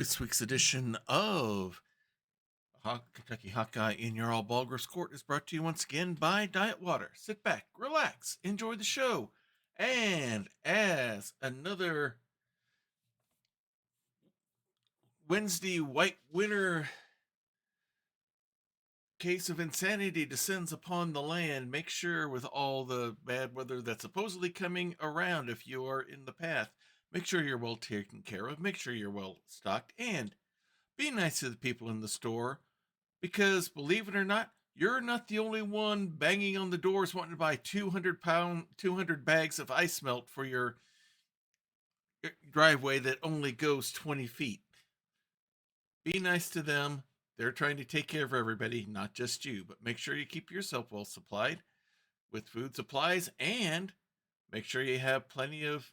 This week's edition of Kentucky Hawkeye in Jarl Balgruuf's Court is brought to you once again by Diet Water. Sit back, relax, enjoy the show. And as another Wednesday white winter case of insanity descends upon the land, make sure with all the bad weather that's supposedly coming around, if you are in the path, make sure you're well taken care of, make sure you're well stocked, and be nice to the people in the store. Because believe it or not, you're not the only one banging on the doors wanting to buy 200 bags of ice melt for your driveway that only goes 20 feet. Be nice to them. They're trying to take care of everybody, not just you, but make sure you keep yourself well supplied with food supplies and make sure you have plenty of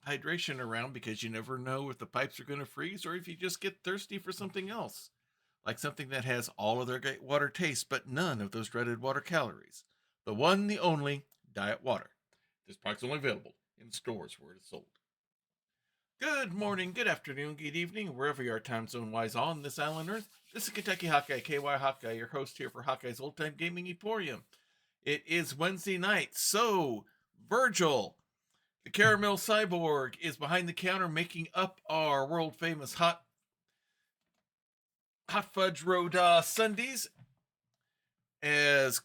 hydration around because you never know if the pipes are going to freeze or if you just get thirsty for something else. Like something that has all of their great water taste, but none of those dreaded water calories. The one, the only, Diet Water. This product's only available in stores where it is sold. Good morning, good afternoon, good evening, wherever you are time zone-wise on this island Earth. This is Kentucky Hawkeye, KY Hawkeye, your host here for Hawkeye's Old Time Gaming Emporium. It is Wednesday night, so Virgil, the caramel cyborg, is behind the counter making up our world-famous hot fudge road sundaes. As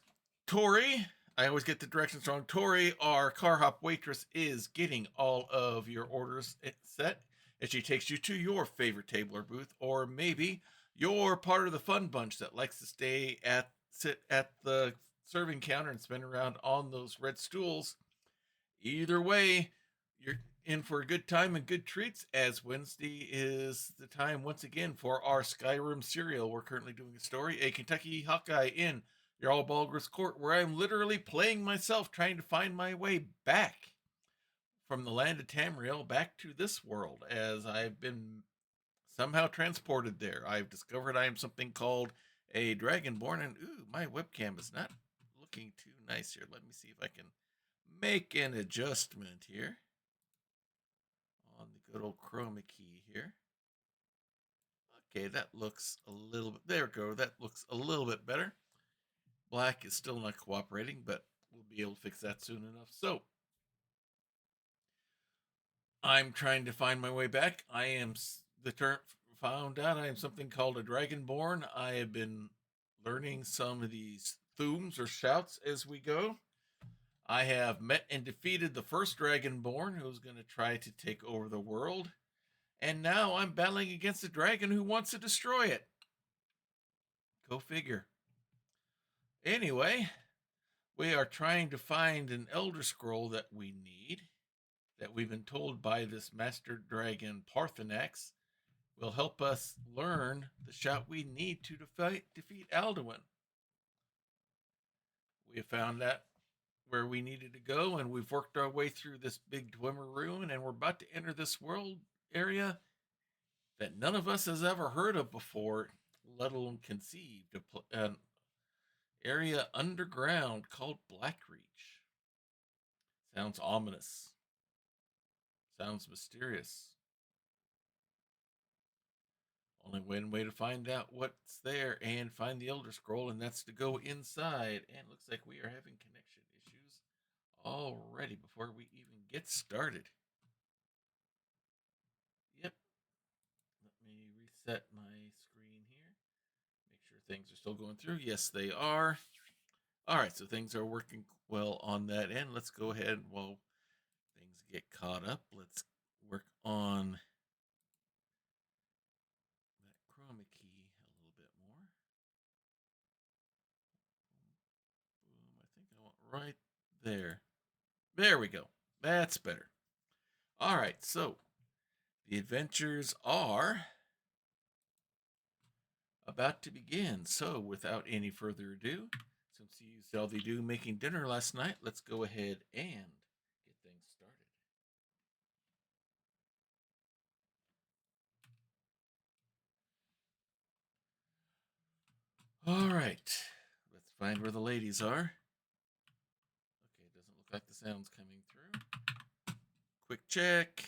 Tori, I always get the directions wrong. Tori, our car hop waitress, is getting all of your orders set as she takes you to your favorite table or booth, or maybe you're part of the fun bunch that likes to sit at the serving counter and spin around on those red stools. Either way, you're in for a good time and good treats, as Wednesday is the time once again for our Skyrim serial. We're currently doing a story, a Kentucky Hawkeye in Jarl Balgruuf's Court, where I'm literally playing myself trying to find my way back from the land of Tamriel back to this world, as I've been somehow transported there. I've discovered I am something called a Dragonborn, and my webcam is not looking too nice here. Let me see if I can make an adjustment here on the good old chroma key here. Okay, that looks a little bit, there we go, that looks a little bit better. Black is still not cooperating, but we'll be able to fix that soon enough. So, I'm trying to find my way back. I am found out I am something called a Dragonborn. I have been learning some of these thumes or shouts as we go. I have met and defeated the first Dragonborn who's going to try to take over the world. And now I'm battling against a dragon who wants to destroy it. Go figure. Anyway, we are trying to find an Elder Scroll that we need, that we've been told by this Master Dragon Parthenax will help us learn the shout we need to defeat Alduin. We have found that where we needed to go, and we've worked our way through this big Dwemer ruin, and we're about to enter this world area that none of us has ever heard of before, let alone conceived. An area underground called Blackreach. Sounds ominous. Sounds mysterious. Only one way to find out what's there and find the Elder Scroll, and that's to go inside. And looks like we are having connection issues already before we even get started. Yep. Let me reset my screen here. Make sure things are still going through. Yes, they are. All right, so things are working well on that end. Let's go ahead while things get caught up. Let's work on that chroma key a little bit more. Boom, I think I want right there. There we go. That's better. All right, so the adventures are about to begin. So without any further ado, since you saw the do making dinner last night, let's go ahead and get things started. All right, let's find where the ladies are. Okay, doesn't look like the sound's coming through. Quick check.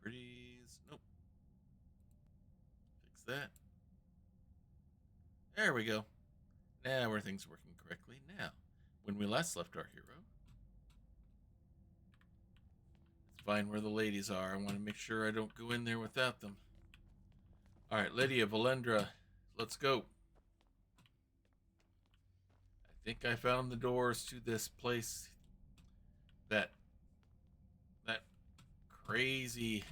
Properties, Nope. Fix that. There we go. Now everything's working correctly. Now, when we last left our hero, let's find where the ladies are. I want to make sure I don't go in there without them. All right, Lydia, Valendra, let's go. I think I found the doors to this place that crazy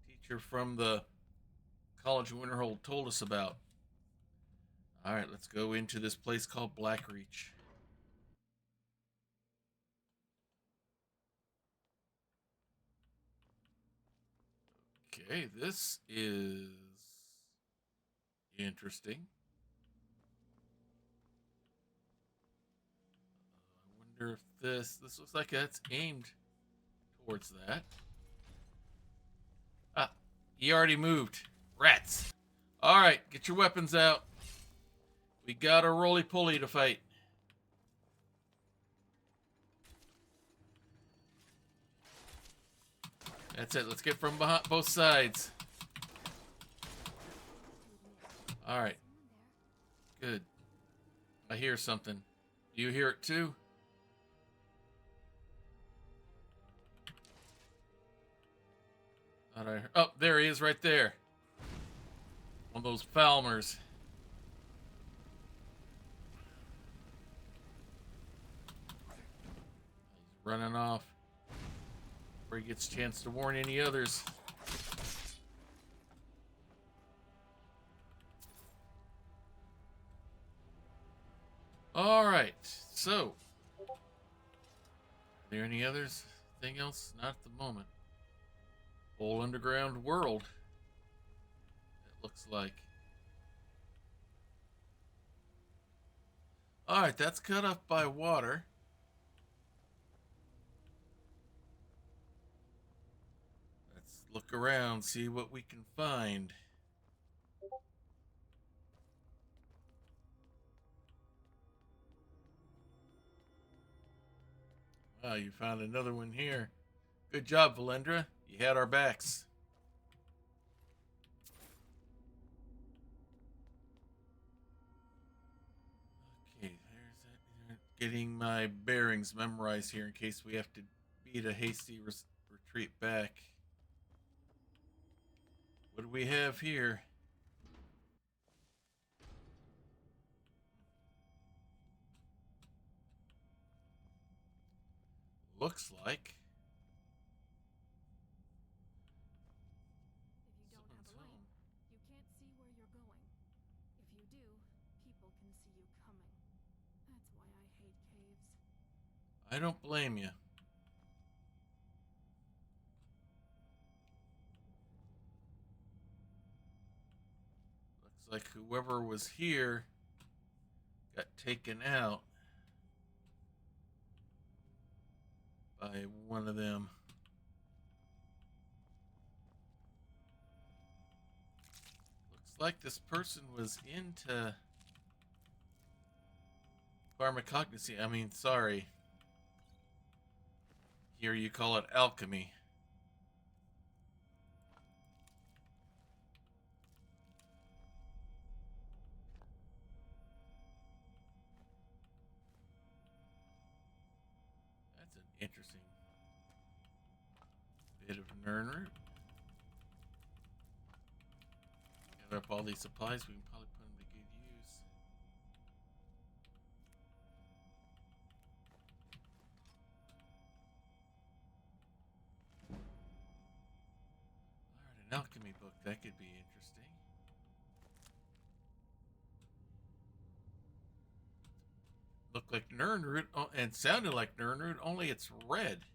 teacher from the College of Winterhold told us about. All right, let's go into this place called Blackreach. Okay, this is interesting. I wonder if this looks like that's aimed towards that. Ah, he already moved. Rats. All right, get your weapons out. We got a roly-poly to fight. That's it. Let's get from behind both sides. All right. Good. I hear something. Do you hear it too? Oh, there he is right there. One of those Falmers. He's running off before he gets a chance to warn any others. All right, so are there any others? Anything else? Not at the moment. Whole underground world, it looks like. All right, that's cut off by water. Let's look around, see what we can find. Wow, you found another one here. Good job, Valendra. You had our backs. Okay, there's getting my bearings memorized here in case we have to beat a hasty retreat back. What do we have here? Looks like If you don't have a light, you can't see where you're going. If you do, people can see you coming. That's why I hate caves. I don't blame you. Looks like whoever was here got taken out by one of them. Looks like this person was into pharmacognosy. I mean, sorry. Here you call it alchemy. That's an interesting bit of Nernroot. Gather up all these supplies, we can probably put them to good use. Alright, an alchemy book, that could be interesting. Looked like Nernroot and sounded like Nernroot, only it's red.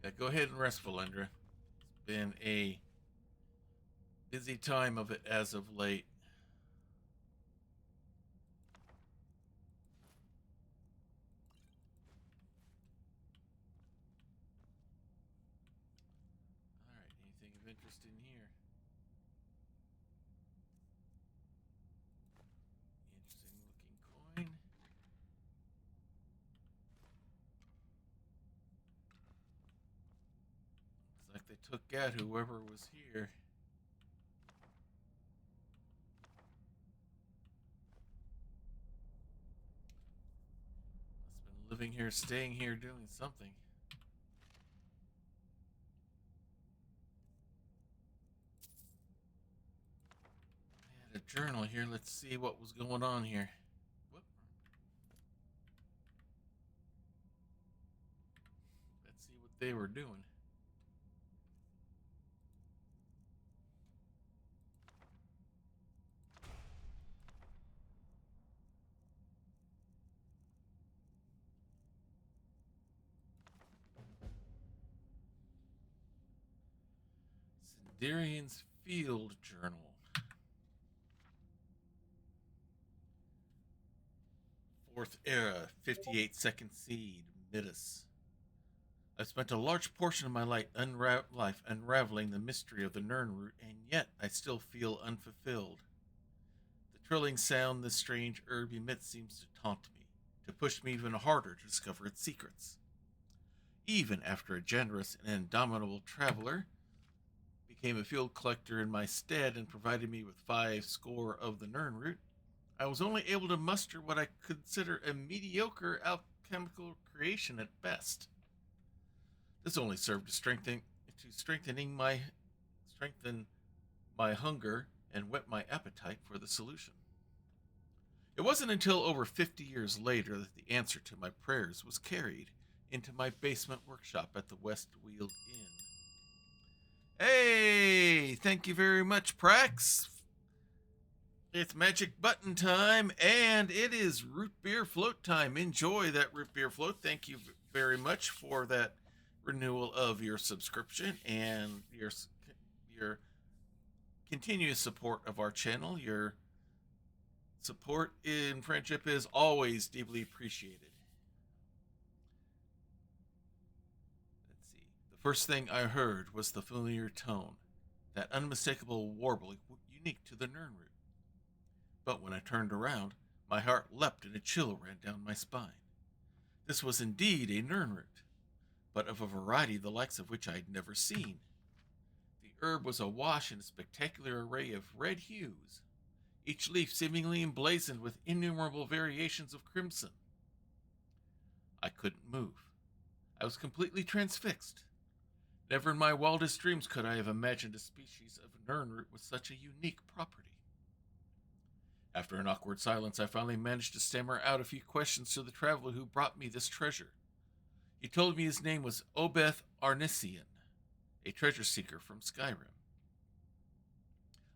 Yeah, go ahead and rest, Valendra. It's been a busy time of it as of late. Alright, anything of interest in here? Interesting looking coin. Looks like they took out whoever was here. Must have been living here, staying here, doing something. I had a journal here. Let's see what was going on here. Whoop. Let's see what they were doing. Sindarian's Field Journal. 4th Era, 58-second seed, Midas. I've spent a large portion of my life unraveling the mystery of the Nern root, and yet I still feel unfulfilled. The trilling sound this strange herb emits seems to taunt me, to push me even harder to discover its secrets. Even after a generous and indomitable traveler became a field collector in my stead and provided me with 5 score of the Nern root, I was only able to muster what I consider a mediocre alchemical creation at best. This only served to strengthen my hunger and whet my appetite for the solution. It wasn't until over 50 years later that the answer to my prayers was carried into my basement workshop at the Westweald Inn. Hey, thank you very much, Prax. It's magic button time, and it is root beer float time. Enjoy that root beer float. Thank you very much for that renewal of your subscription and your continuous support of our channel. Your support in friendship is always deeply appreciated. Let's see. The first thing I heard was the familiar tone, that unmistakable warble unique to the Nern root. But when I turned around, my heart leapt and a chill ran down my spine. This was indeed a Nern root, but of a variety the likes of which I had never seen. The herb was awash in a spectacular array of red hues, each leaf seemingly emblazoned with innumerable variations of crimson. I couldn't move. I was completely transfixed. Never in my wildest dreams could I have imagined a species of Nern root with such a unique property. After an awkward silence, I finally managed to stammer out a few questions to the traveler who brought me this treasure. He told me his name was Obeth Arnisian, a treasure seeker from Skyrim.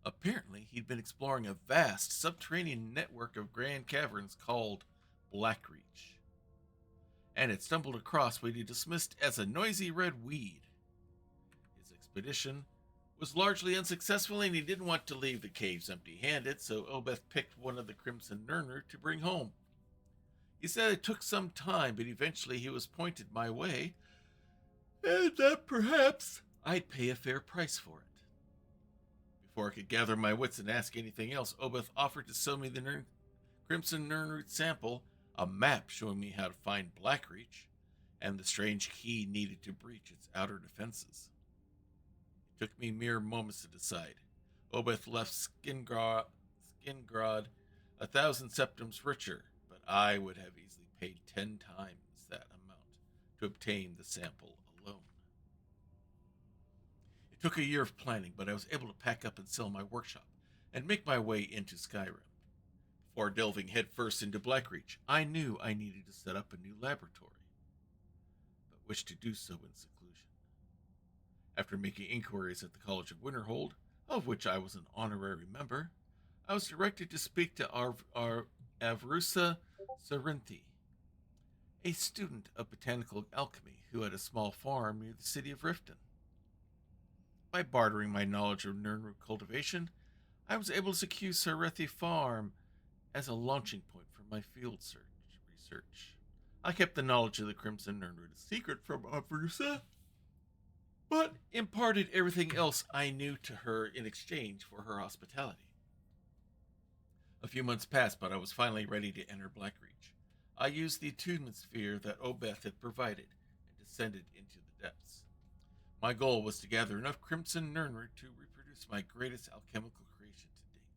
Apparently, he'd been exploring a vast subterranean network of grand caverns called Blackreach, and had stumbled across what he dismissed as a noisy red weed. His expedition was largely unsuccessful, and he didn't want to leave the caves empty-handed, so Obeth picked one of the Crimson Nern root to bring home. He said it took some time, but eventually he was pointed my way, and that perhaps I'd pay a fair price for it. Before I could gather my wits and ask anything else, Obeth offered to sell me the Crimson Nern root sample, a map showing me how to find Blackreach, and the strange key needed to breach its outer defenses. It took me mere moments to decide. Obeth left Skingrad 1,000 septims richer, but I would have easily paid 10 times that amount to obtain the sample alone. It took a year of planning, but I was able to pack up and sell my workshop and make my way into Skyrim. Before delving headfirst into Blackreach, I knew I needed to set up a new laboratory, but wished to do so in seclusion. After making inquiries at the College of Winterhold, of which I was an honorary member, I was directed to speak to Avrusa Sarinthi, a student of botanical alchemy who had a small farm near the city of Riften. By bartering my knowledge of Nernroot cultivation, I was able to secure Sarinthi Farm as a launching point for my field research. I kept the knowledge of the Crimson Nernroot a secret from Avrusa, but imparted everything else I knew to her in exchange for her hospitality. A few months passed, but I was finally ready to enter Blackreach. I used the attunement sphere that Obeth had provided and descended into the depths. My goal was to gather enough crimson nernroot to reproduce my greatest alchemical creation to date.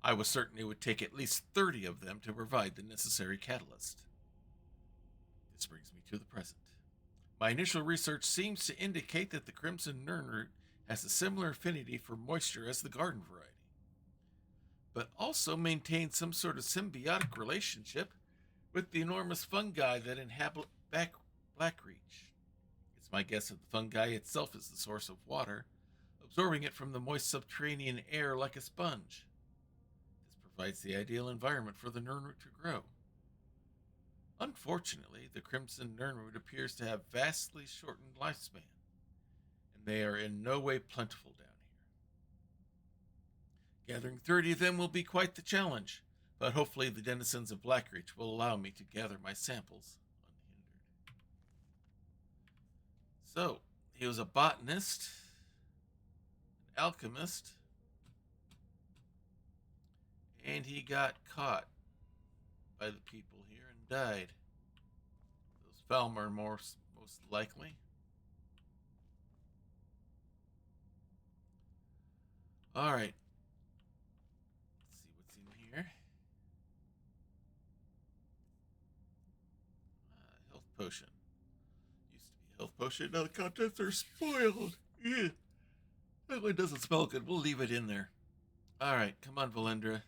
I was certain it would take at least 30 of them to provide the necessary catalyst. This brings me to the present. My initial research seems to indicate that the crimson nernroot has a similar affinity for moisture as the garden variety, but also maintains some sort of symbiotic relationship with the enormous fungi that inhabit Blackreach. It's my guess that the fungi itself is the source of water, absorbing it from the moist subterranean air like a sponge. This provides the ideal environment for the nernroot to grow. Unfortunately, the crimson nernroot appears to have vastly shortened lifespan, and they are in no way plentiful down here. Gathering 30 of them will be quite the challenge, but hopefully the denizens of Blackreach will allow me to gather my samples unhindered. So, he was a botanist, an alchemist, and he got caught by the people here and died. Those Falmer most likely. Alright. Let's see what's in here. Health potion. Used to be a health potion. Now the contents are spoiled. Yeah. That one doesn't smell good. We'll leave it in there. Alright, come on, Valendra.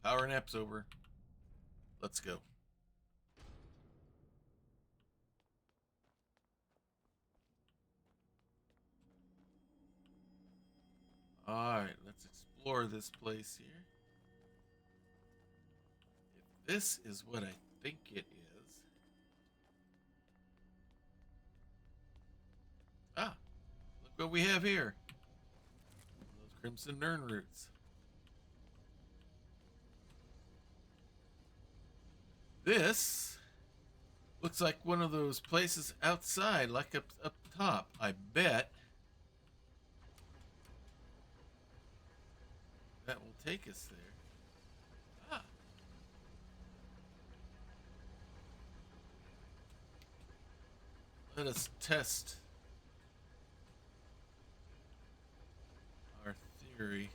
Power nap's over. Let's go. Alright, let's explore this place here. If this is what I think it is. Ah, look what we have here. Those crimson nernroots. This looks like one of those places outside, like up top. I bet that will take us there. Ah. Let us test our theory.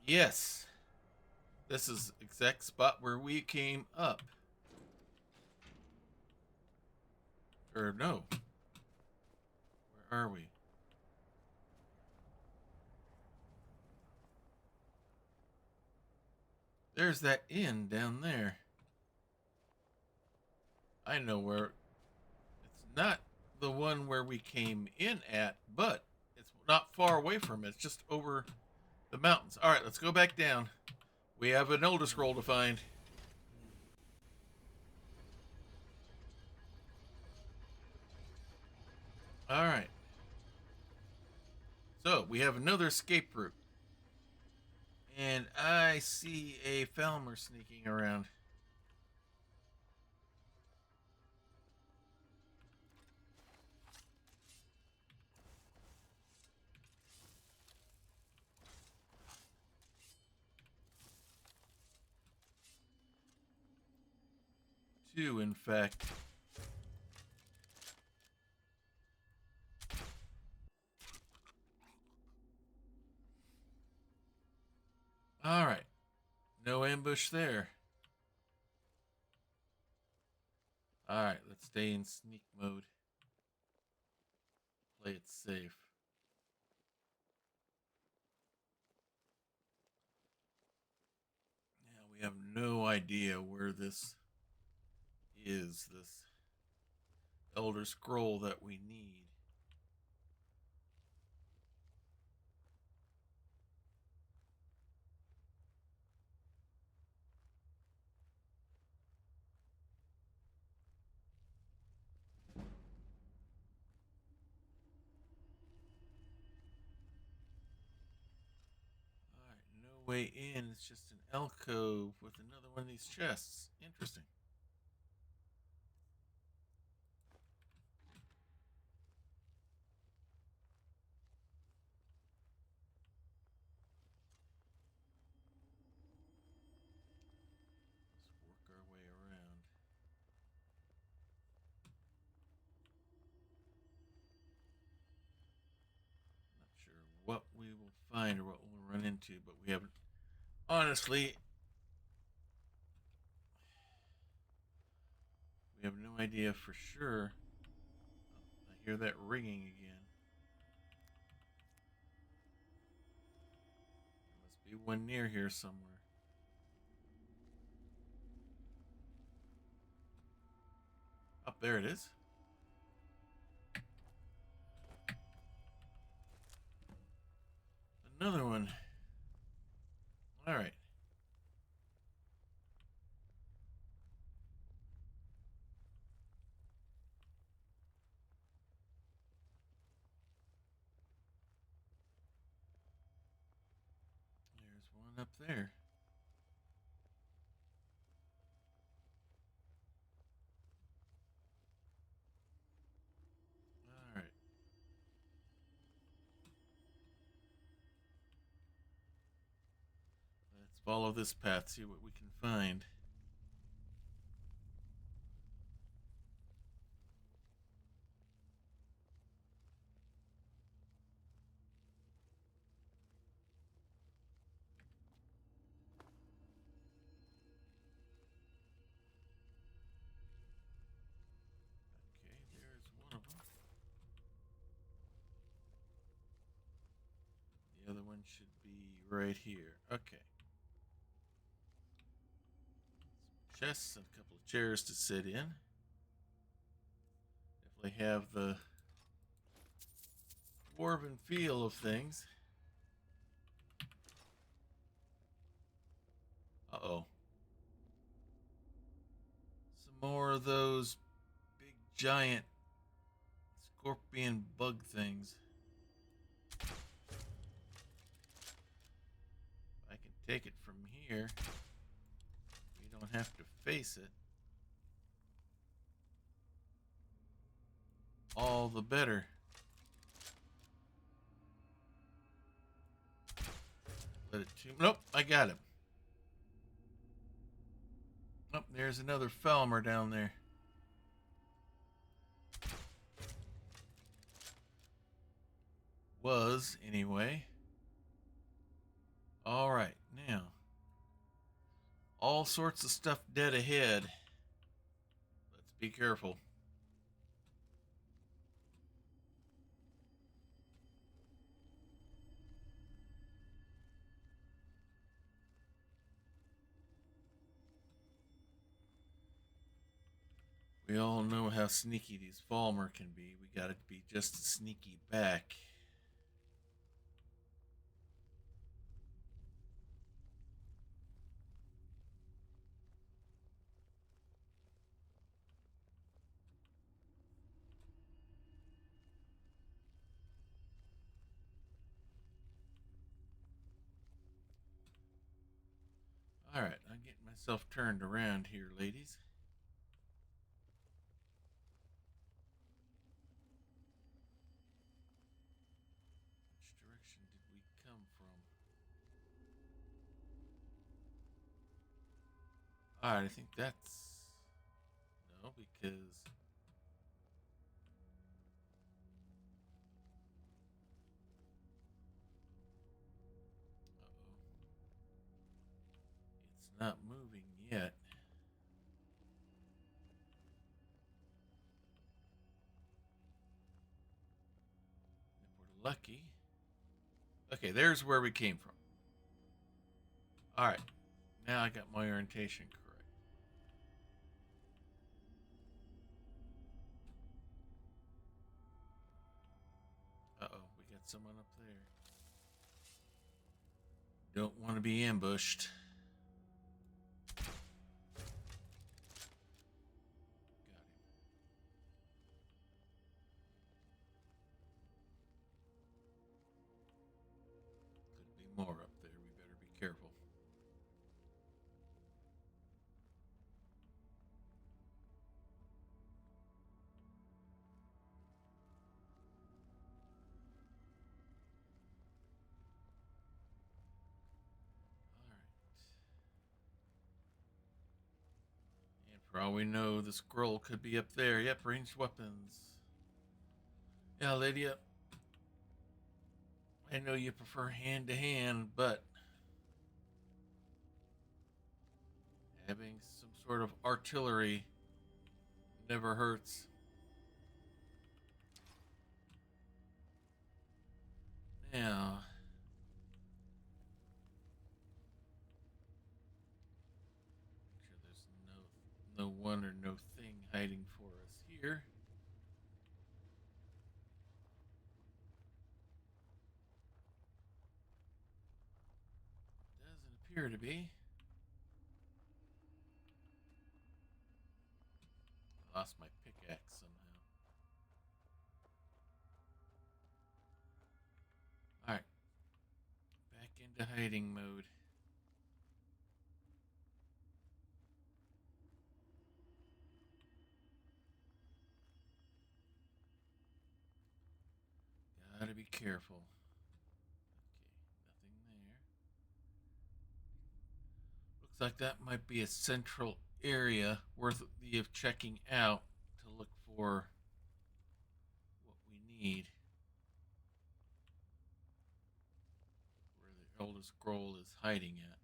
Yes. This is the exact spot where we came up. Or no. Where are we? There's that inn down there. I know where. It's not the one where we came in at, but it's not far away from it. It's just over the mountains. All right, let's go back down. We have an Elder Scroll to find. All right. So we have another escape route. And I see a Falmer sneaking around. Two, in fact. All right. No ambush there. All right, let's stay in sneak mode. Play it safe. Now we have no idea where this is, this Elder Scroll that we need. No way in. It's just an alcove with another one of these chests. Interesting. find or what we'll run into, but we haven't. Honestly, we have no idea for sure. Oh, I hear that ringing again. There must be one near here somewhere. Up there it is. Another one. All right. There's one up there. All right. Let's follow this path, see what we can find. Okay, there's one of them. The other one should be right here. Okay. Some chests and a couple of chairs to sit in. Definitely have the dwarven feel of things. Uh-oh. Some more of those big giant scorpion bug things. If I can take it from here, we don't have to face it. All the better. Let it to. Nope, I got him. Oh, there's another Falmer down there. Was, anyway. Alright, now. All sorts of stuff dead ahead. Let's be careful. We all know how sneaky these Falmer can be. We gotta be just as sneaky back. Alright, I'm getting myself turned around here, ladies. Which direction did we come from? Alright, I think that's... No, because... It's not moving yet. If we're lucky. Okay, there's where we came from. Alright, now I got my orientation correct. Uh-oh, we got someone up there. Don't want to be ambushed. Got him. Could be more up there. We better be careful. And for all we know, the scroll could be up there. Yep, ranged weapons. Yeah, Lydia. I know you prefer hand to hand, but having some sort of artillery never hurts. Now, make sure there's no one or no thing hiding for us here. Doesn't appear to be. Lost my pickaxe somehow. Alright. Back into hiding mode. Gotta be careful. Okay, nothing there. Looks like that might be a central area worthy of checking out to look for what we need. Where the Elder Scroll is hiding at.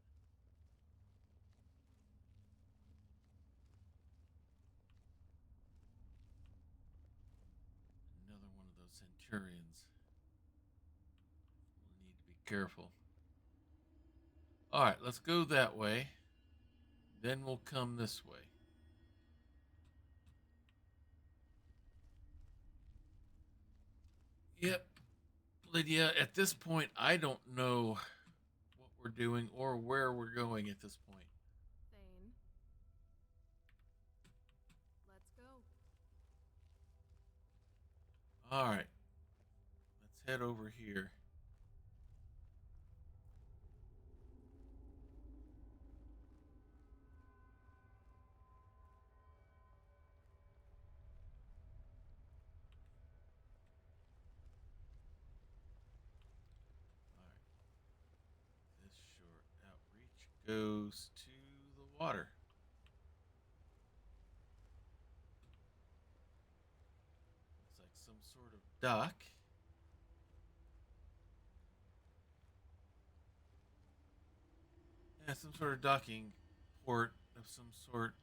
Another one of those centurions. We'll need to be careful. Alright, let's go that way. Then we'll come this way. Yep. Lydia, at this point, I don't know what we're doing or where we're going at this point. Thane. Let's go. Alright. Let's head over here. This short outreach goes to the water. Looks like some sort of dock. Yeah, some sort of docking port of some sort.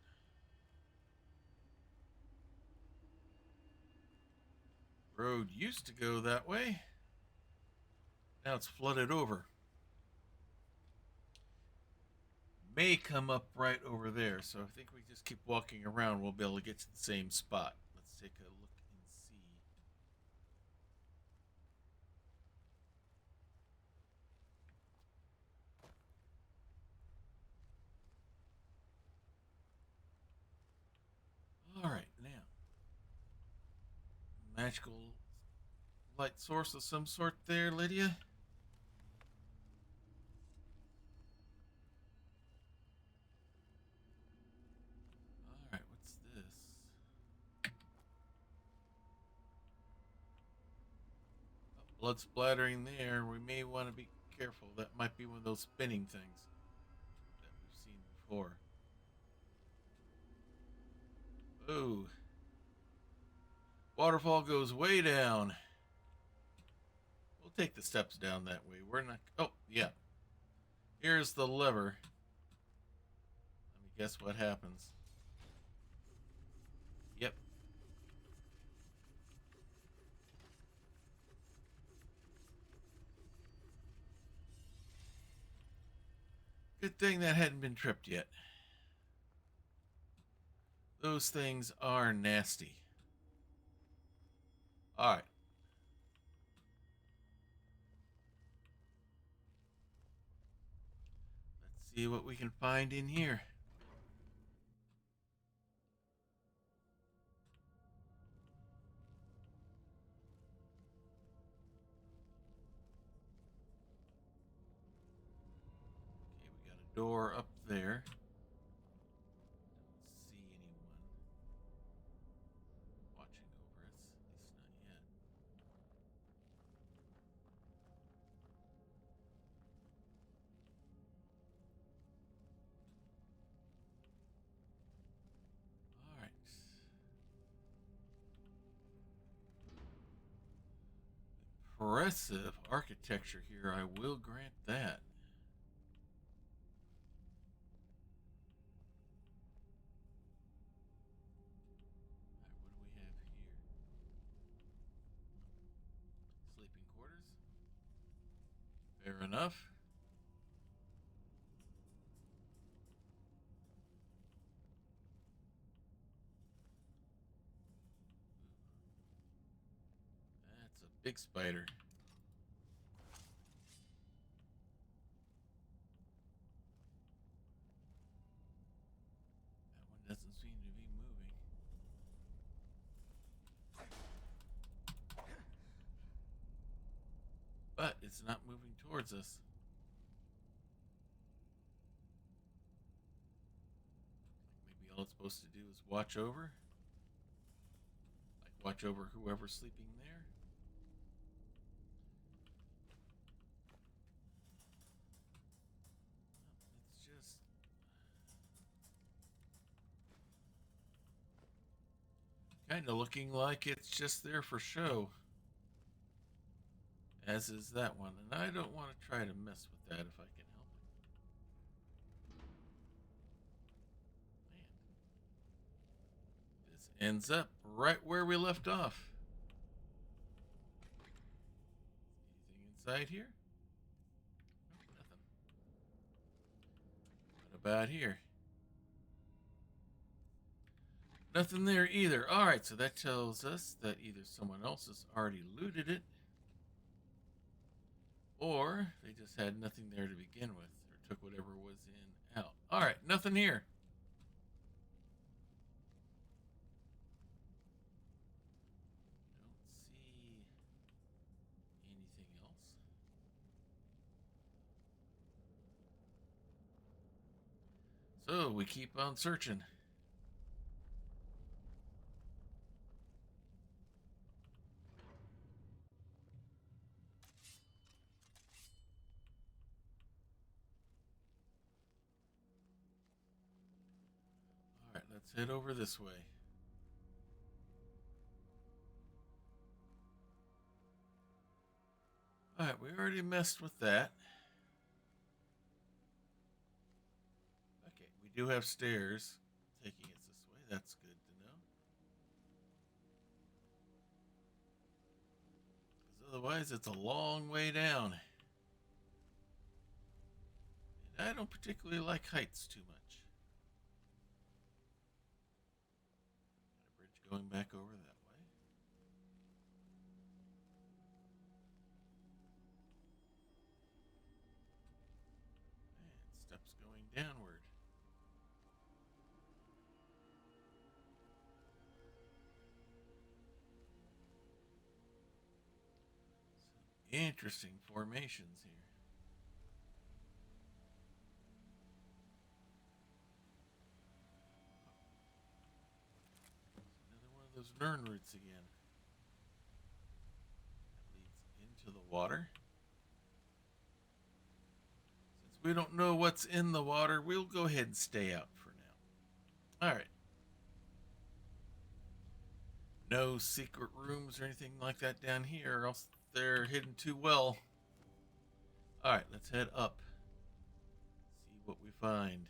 Road used to go that way. Now it's flooded over. May come up right over there, so I think we just keep walking around, we'll be able to get to the same spot. Let's take a look and see. Alright, now. Magical light source of some sort there, Lydia? Alright, what's this? Oh, blood splattering there. We may want to be careful. That might be one of those spinning things that we've seen before. Oh. Waterfall goes way down. We'll take the steps down that way. We're not... Oh, yeah. Here's the lever. Let me guess what happens. Yep. Good thing that hadn't been tripped yet. Those things are nasty. Alright. Let's see what we can find in here. Okay, we got a door up there. Don't see anyone watching over us, at least not yet. Alright. impressive architecture here. I will grant that. All right, what do we have here? Sleeping quarters. Fair enough. That's a big spider. That one doesn't seem to be moving. But it's not moving towards us. Maybe all it's supposed to do is watch over. Like watch over whoever's sleeping there. It's just kind of looking like it's just there for show. As is that one. And I don't want to try to mess with that if I can help it. Man. This ends up right where we left off. Anything inside here? Nope, nothing. What about here? Nothing there either. Alright, so that tells us that either someone else has already looted it, or they just had nothing there to begin with, or took whatever was in out. Alright, nothing here. Don't see anything else. So we keep on searching. Alright, let's head over this way. Alright, we already messed with that. Okay, we do have stairs taking us this way. That's good to know. Because otherwise, it's a long way down. And I don't particularly like heights too much. Got a bridge going back over that way. And steps going downward. Some interesting formations here. Another one of those Nern roots again. That leads into the water. Since we don't know what's in the water, we'll go ahead and stay out for now. Alright. No secret rooms or anything like that down here, or else they're hidden too well. Alright, let's head up. See what we find.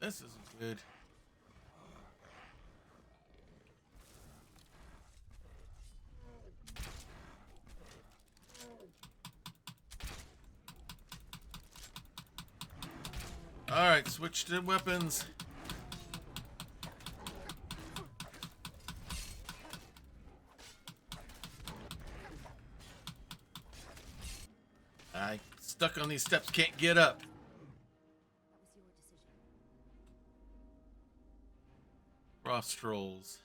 This isn't good. Alright, switch to weapons. I stuck on these steps, can't get up. That was your decision. Cross trolls.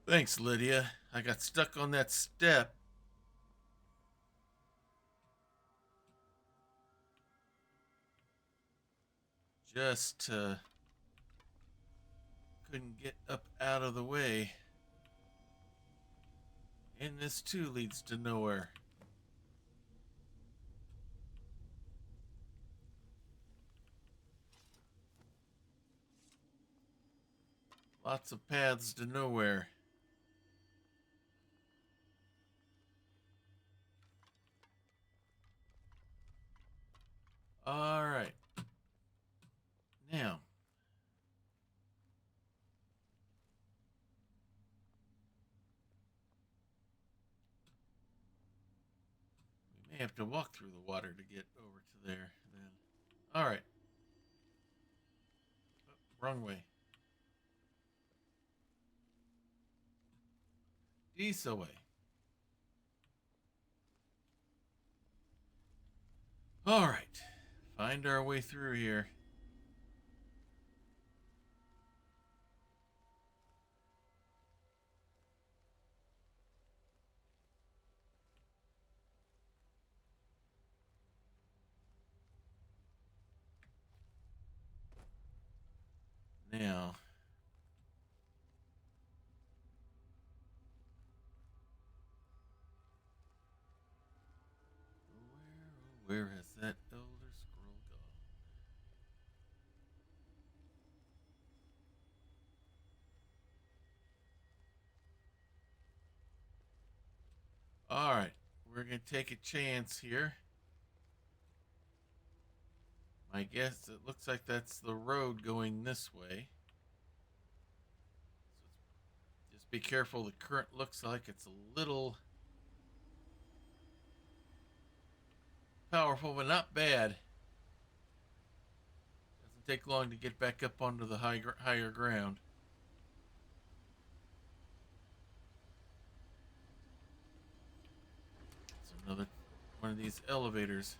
Thanks, Lydia. I got stuck on that step. Just couldn't get up out of the way. And this too leads to nowhere. Lots of paths to nowhere. All right. Now, we may have to walk through the water to get over to there then. All right. Oh, wrong way. East away. All right. Find our way through here. Now, where has that Elder Scroll gone? All right, we're gonna take a chance here. My guess, it looks like that's the road going this way. So just be careful. The current looks like it's a little powerful, but not bad. Doesn't take long to get back up onto the higher ground. It's another one of these elevators.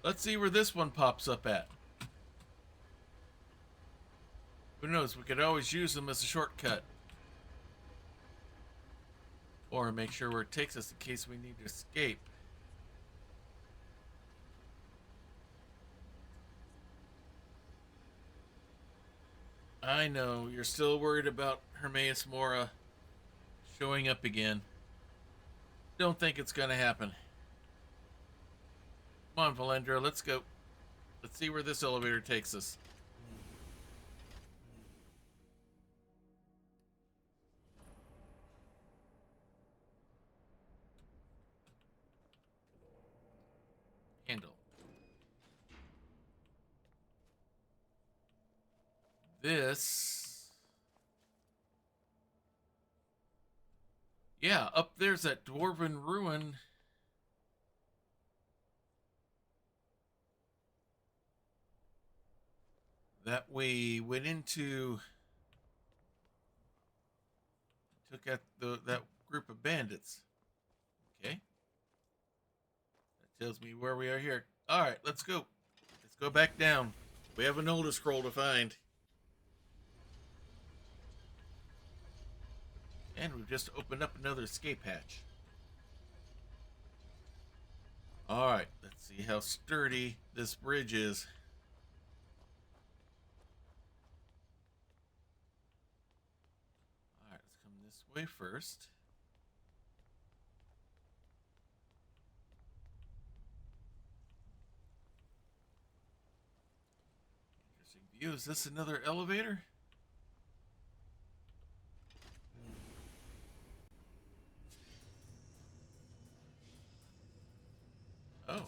Let's see where this one pops up at. Who knows? We could always use them as a shortcut. Or make sure where it takes us in case we need to escape. I know, you're still worried about Hermaeus Mora showing up again. Don't think it's gonna happen. Come on, Valendra, let's go. Let's see where this elevator takes us. Handle. This. Yeah, up there's that dwarven ruin. That we went into. Took out that group of bandits. Okay. That tells me where we are here. Alright, let's go. Let's go back down. We have an Elder Scroll to find. And we've just opened up another escape hatch. Alright, let's see how sturdy this bridge is. Alright, let's come this way first. Interesting view. Is this another elevator? Oh. Took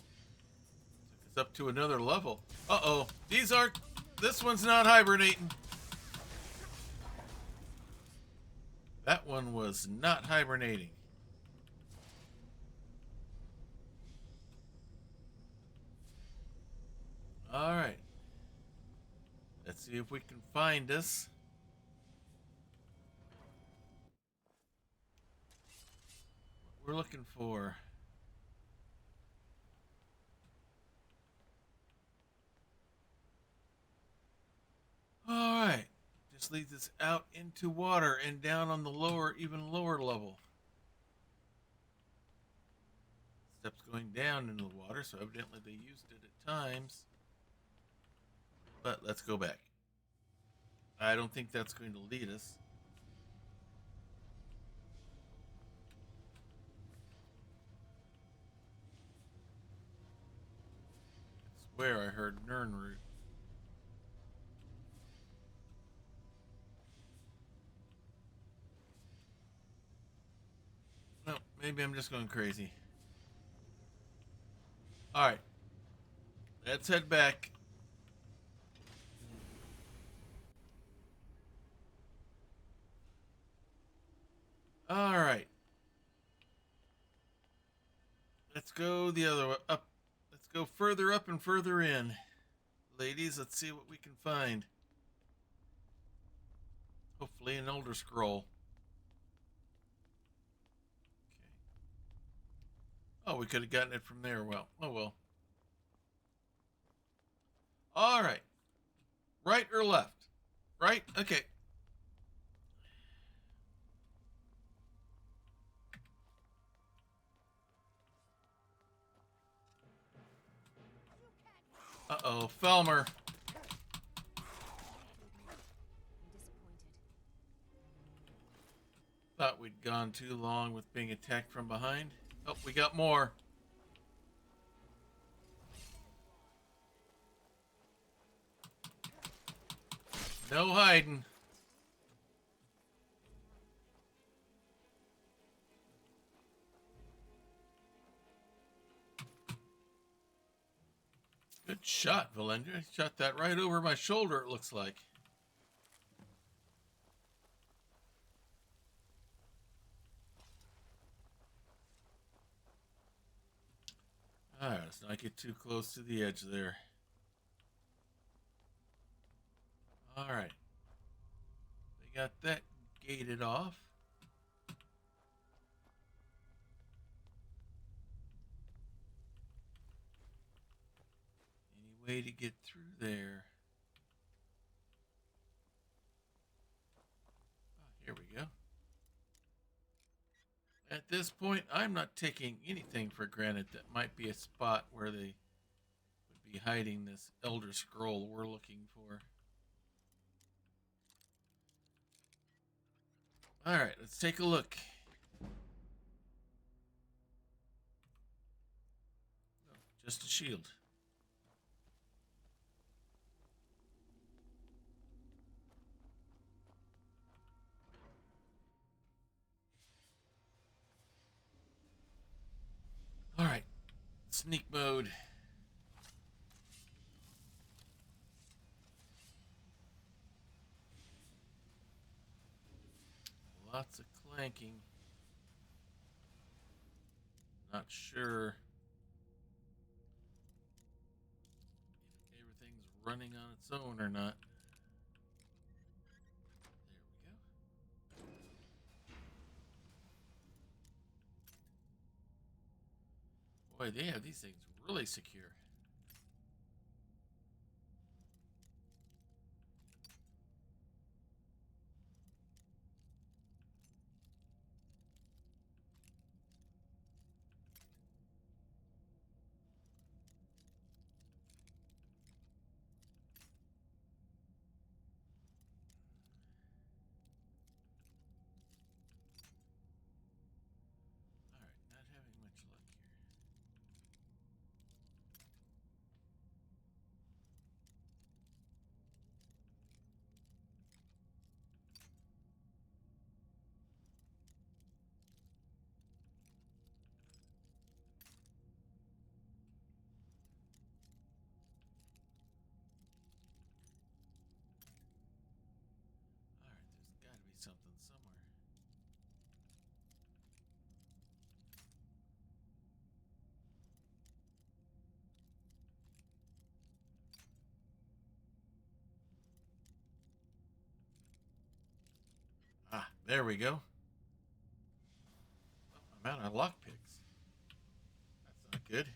us up to another level. Uh-oh. This one's not hibernating. That one was not hibernating. Alright. Let's see if we can find us. What we're looking for. Alright. Just leads us out into water and down on the even lower level. Steps going down into the water, so evidently they used it at times. But let's go back. I don't think that's going to lead us. I swear I heard Nernroot. maybe I'm just going crazy. All right. Let's head back. All right. Let's go the other way up. Let's go further up and further in. Ladies, let's see what we can find. Hopefully an Elder Scroll. Okay. Oh, we could have gotten it from there. Well, oh well. All right. Right or left? Right? Okay. Uh-oh, Felmer. Thought we'd gone too long with being attacked from behind. Oh, we got more. No hiding. Good shot, Valendra. Shot that right over my shoulder, it looks like. Alright, let's not get too close to the edge there. Alright. We got that gated off. Any way to get through there? Oh, here we go. At this point, I'm not taking anything for granted. That might be a spot where they would be hiding this Elder Scroll we're looking for. Alright, let's take a look. Oh, just a shield. Alright, sneak mode. Lots of clanking. Not sure if everything's running on its own or not. There we go. Boy, they have these things really secure. Alright, not having much luck here. Alright, there's gotta be something somewhere. Ah, there we go. Oh, I'm out of lockpicks. That's not good.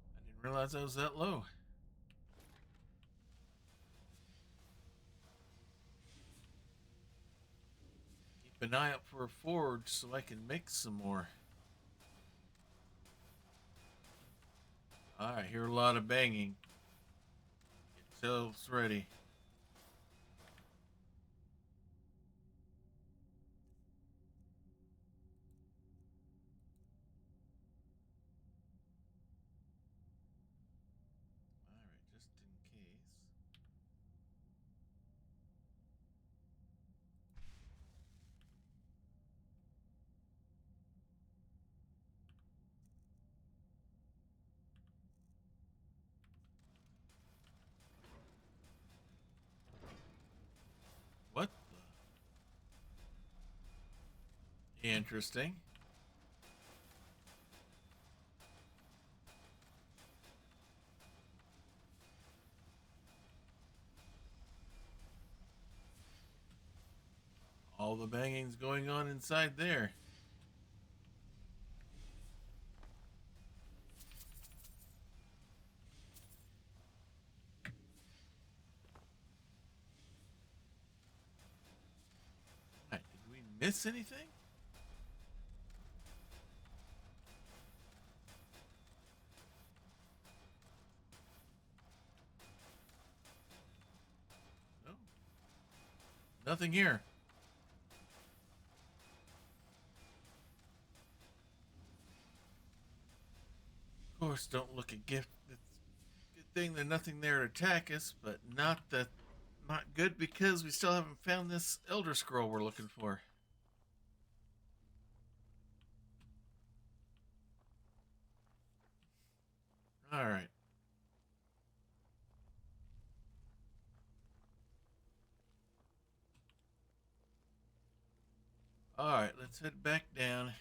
I didn't realize I was that low. Keep an eye out for a forge so I can make some more. I hear a lot of banging. Get yourselves ready. Alright, just in case. interesting. All the banging's going on inside there. Right, did we miss anything? No. Nothing here. Of course, don't look at gift. It's a good thing there's nothing there to attack us, but not good because we still haven't found this Elder Scroll we're looking for. All right. All right, let's head back down.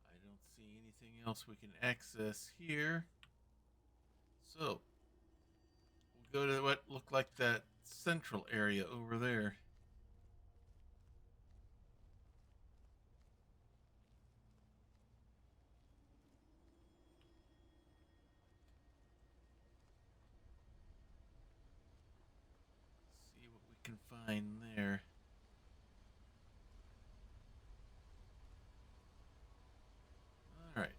I don't see anything else we can access here. So, we'll go to what looked like that central area over there. See what we can find there. All right.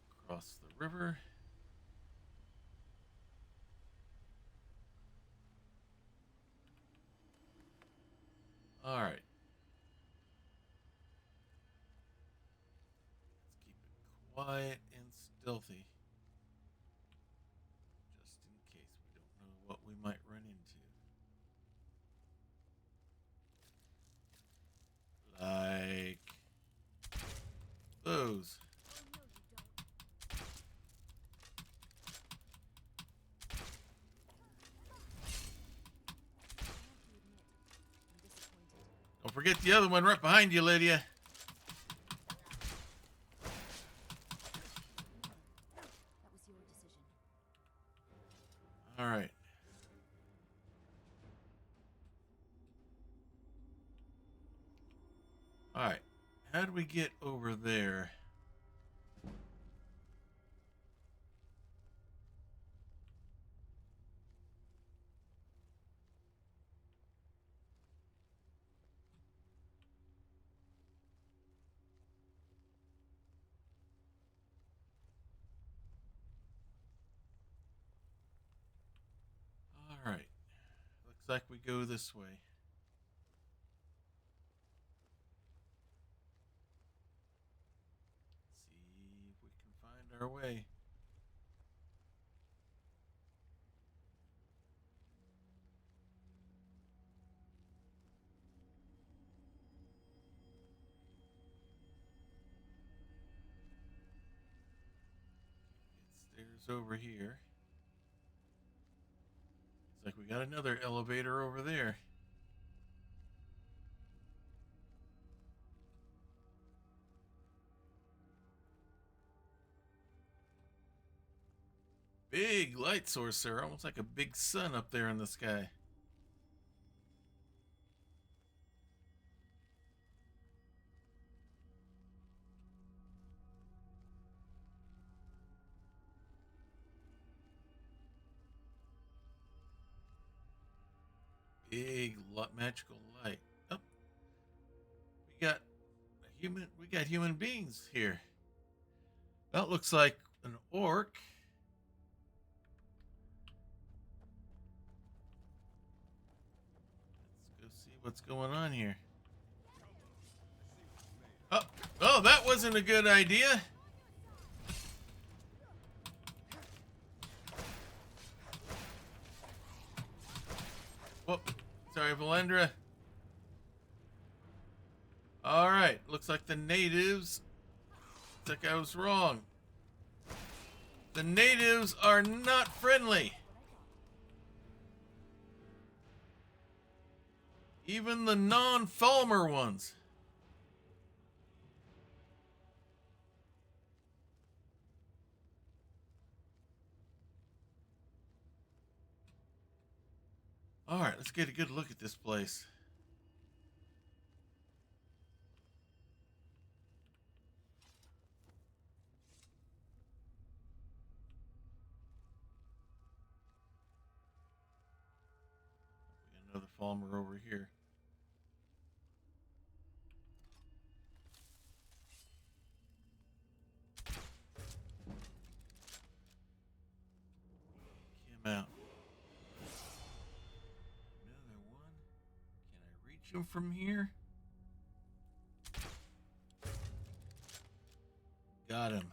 Let's cross the river. All right. Let's keep it quiet and stealthy. Just in case we don't know what we might run into. Like those. Don't forget the other one right behind you, Lydia. That was your decision. All right. All right. How do we get over there? All right. Looks like we go this way. See if we can find our way. Get stairs over here. Looks like we got another elevator over there. Big light source there, almost like a big sun up there in the sky. Big magical light. Oh, we got we got human beings here. That looks like an orc. Let's go see what's going on here. Oh, that wasn't a good idea. Whoop. Sorry, Valendra. All right. Looks like the natives. Looks like I was wrong. The natives are not friendly. Even the non-Falmer ones. Alright, let's get a good look at this place. We got another Falmer over here. Him out. Another one. Can I reach him from here? Got him.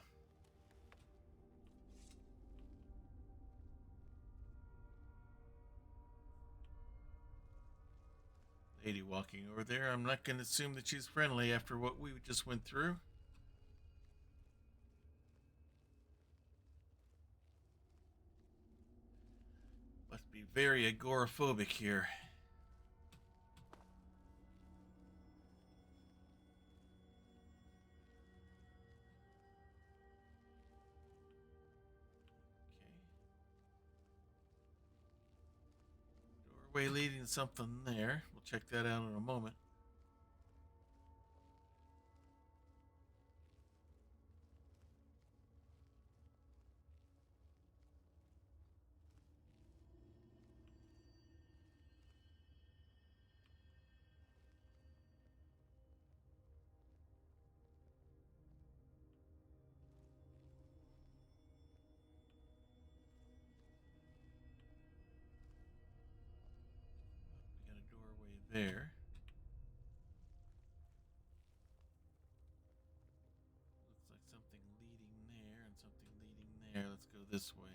Lady walking over there. I'm not going to assume that she's friendly after what we just went through. Must be very agoraphobic here. Doorway leading to something there. We'll check that out in a moment. We got a doorway there. Looks like something leading there and something leading there. Let's go this way.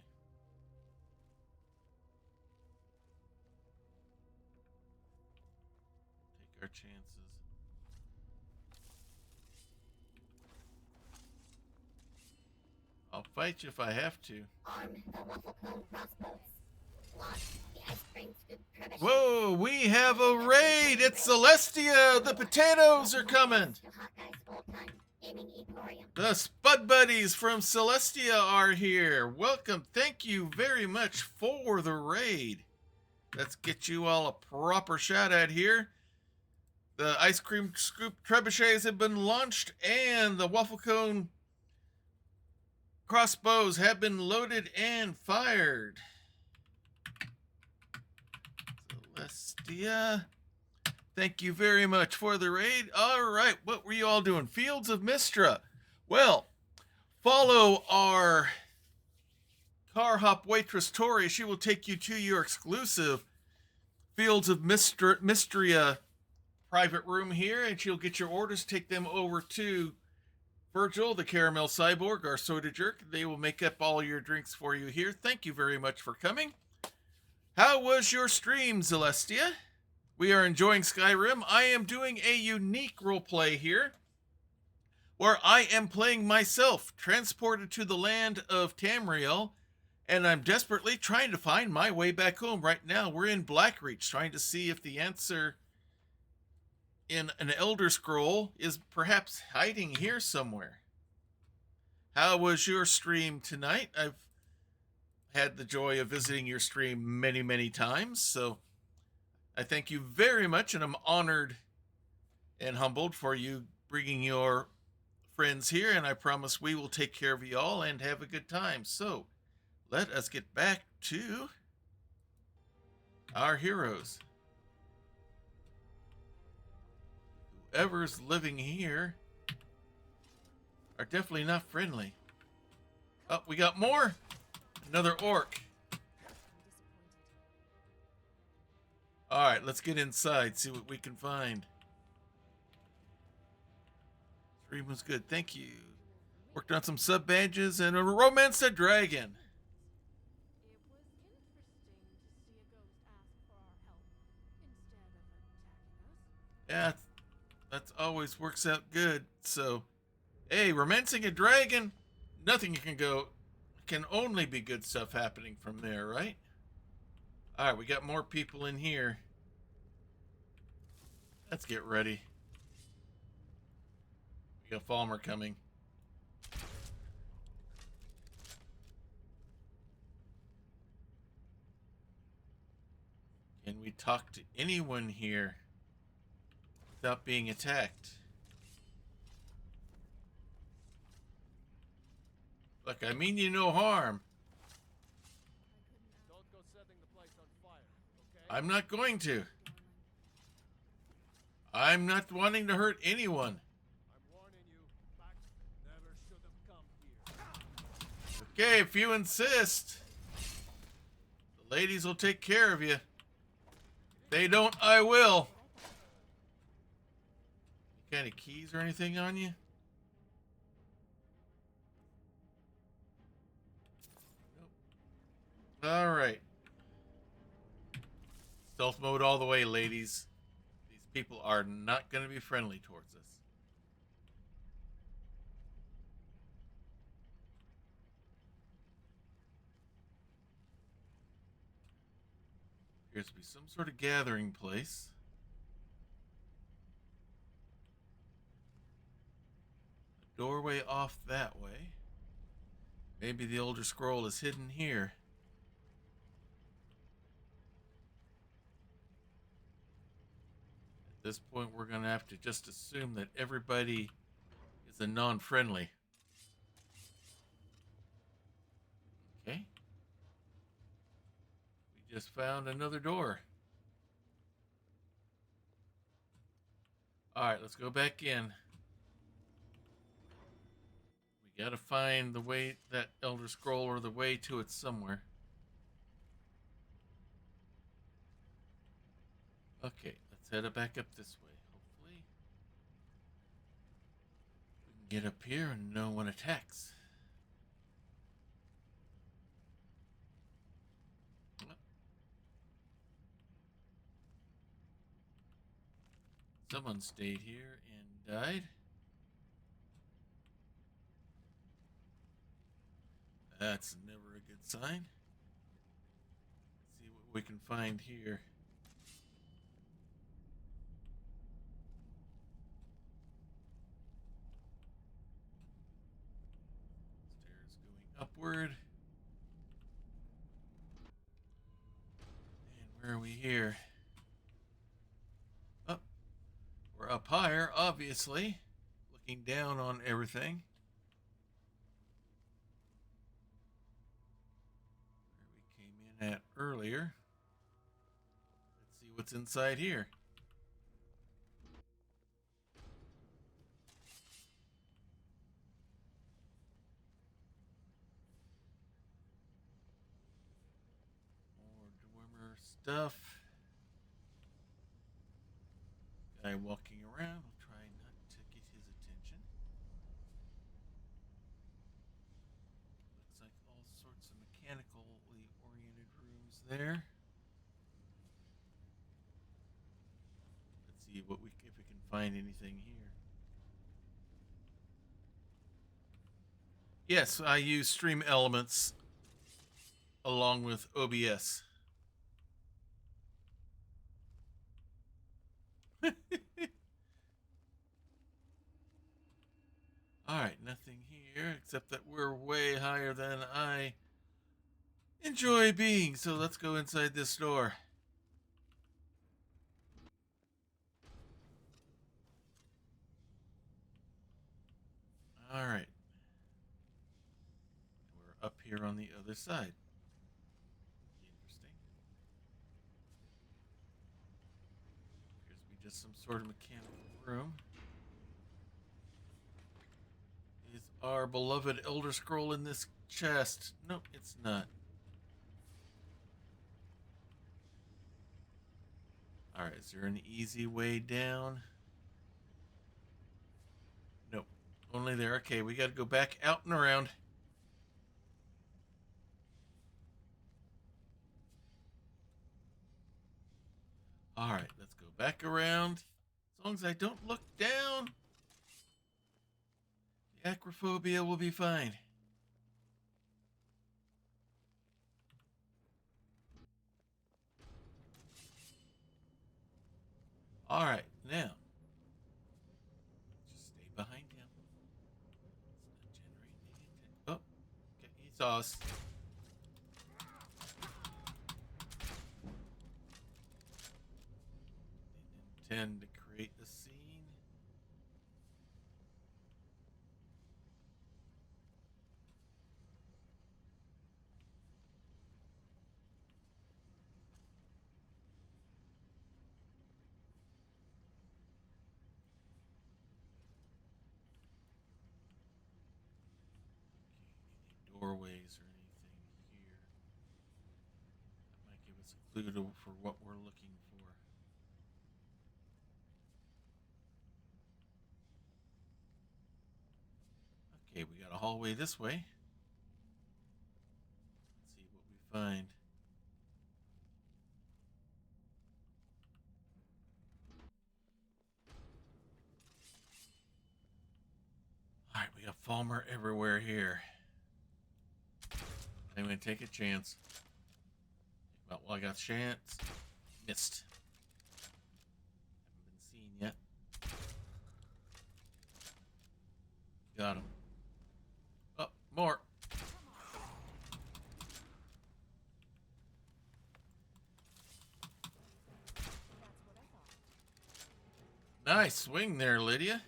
Take our chances. I'll fight you if I have to. Whoa, we have a raid! It's Celestia! The potatoes are coming! The Spud Buddies from Celestia are here. Welcome. Thank you very much for the raid. Let's get you all a proper shout out here. The Ice Cream Scoop Trebuchets have been launched, and the Waffle Cone crossbows have been loaded and fired. Celestia, thank you very much for the raid. All right, what were you all doing? Fields of Mystra. Well, follow our car hop waitress Tori. She will take you to your exclusive Fields of Mystria private room here, and she'll get your orders, take them over to Virgil, the Caramel Cyborg, our soda jerk. They will make up all your drinks for you here. Thank you very much for coming. How was your stream, Celestia? We are enjoying Skyrim. I am doing a unique roleplay here, where I am playing myself, transported to the land of Tamriel, and I'm desperately trying to find my way back home. Right now, we're in Blackreach, trying to see if the answer in an Elder Scroll is perhaps hiding here somewhere. How was your stream tonight? I've had the joy of visiting your stream many, many times, so I thank you very much, and I'm honored and humbled for you bringing your friends here, and I promise we will take care of you all and have a good time. So let us get back to our heroes. Whoever's living here are definitely not friendly. Oh, we got more. Another orc. All right, let's get inside, see what we can find. Stream was good, thank you. Worked on some sub badges and a romance a dragon. It was interesting to see a ghost ask for our help instead of attacking us. Yeah, that always works out good. So, hey, romancing a dragon, nothing can only be good stuff happening from there, right? All right, we got more people in here. Let's get ready. We got Falmer coming. Can we talk to anyone here without being attacked? Look, I mean you no harm. Don't go setting the place on fire, okay? I'm not going to. I'm not wanting to hurt anyone. I'm warning you, Pax never should have come here. Okay, if you insist, the ladies will take care of you. If they don't, I will. You got any keys or anything on you? Nope. All right. Stealth mode all the way, ladies. These people are not going to be friendly towards us. Appears to be some sort of gathering place. A doorway off that way. Maybe the Elder Scroll is hidden here. At this point, we're going to have to just assume that everybody is a non-friendly. Okay. We just found another door. Alright, let's go back in. We gotta find the way, that Elder Scroll, or the way to it somewhere. Okay, let's head back up this way. Hopefully we can get up here and no one attacks. Someone stayed here and died. That's never a good sign. Let's see what we can find here. Stairs going upward. And where are we here? Up. We're up higher, obviously. Looking down on everything. At earlier. Let's see what's inside here. More Dwemer stuff. Guy walking around. We'll try not to get his attention. Looks like all sorts of mechanically oriented rooms there. Let's see what if we can find anything here. Yes, I use Stream Elements along with OBS. Alright, nothing here except that we're way higher than I enjoy being, so let's go inside this door. Alright. We're up here on the other side. Interesting. Appears to be just some sort of mechanical room. Is our beloved Elder Scroll in this chest? Nope, it's not. Alright, is there an easy way down? Nope. Only there. Okay, we gotta go back out and around. Alright, let's go back around. As long as I don't look down, the acrophobia will be fine. All right, now just stay behind him. It's not generating any attack. Oh, okay, he saw us. Didn't intend to create a scene. Doorways or anything here. That might give us a clue for what we're looking for. Okay, we got a hallway this way. Let's see what we find. Alright, we got Falmer everywhere here. I'm going to take a chance. Well, I got a chance. Missed. Haven't been seen yet. Got him. Oh, more. Nice swing there, Lydia.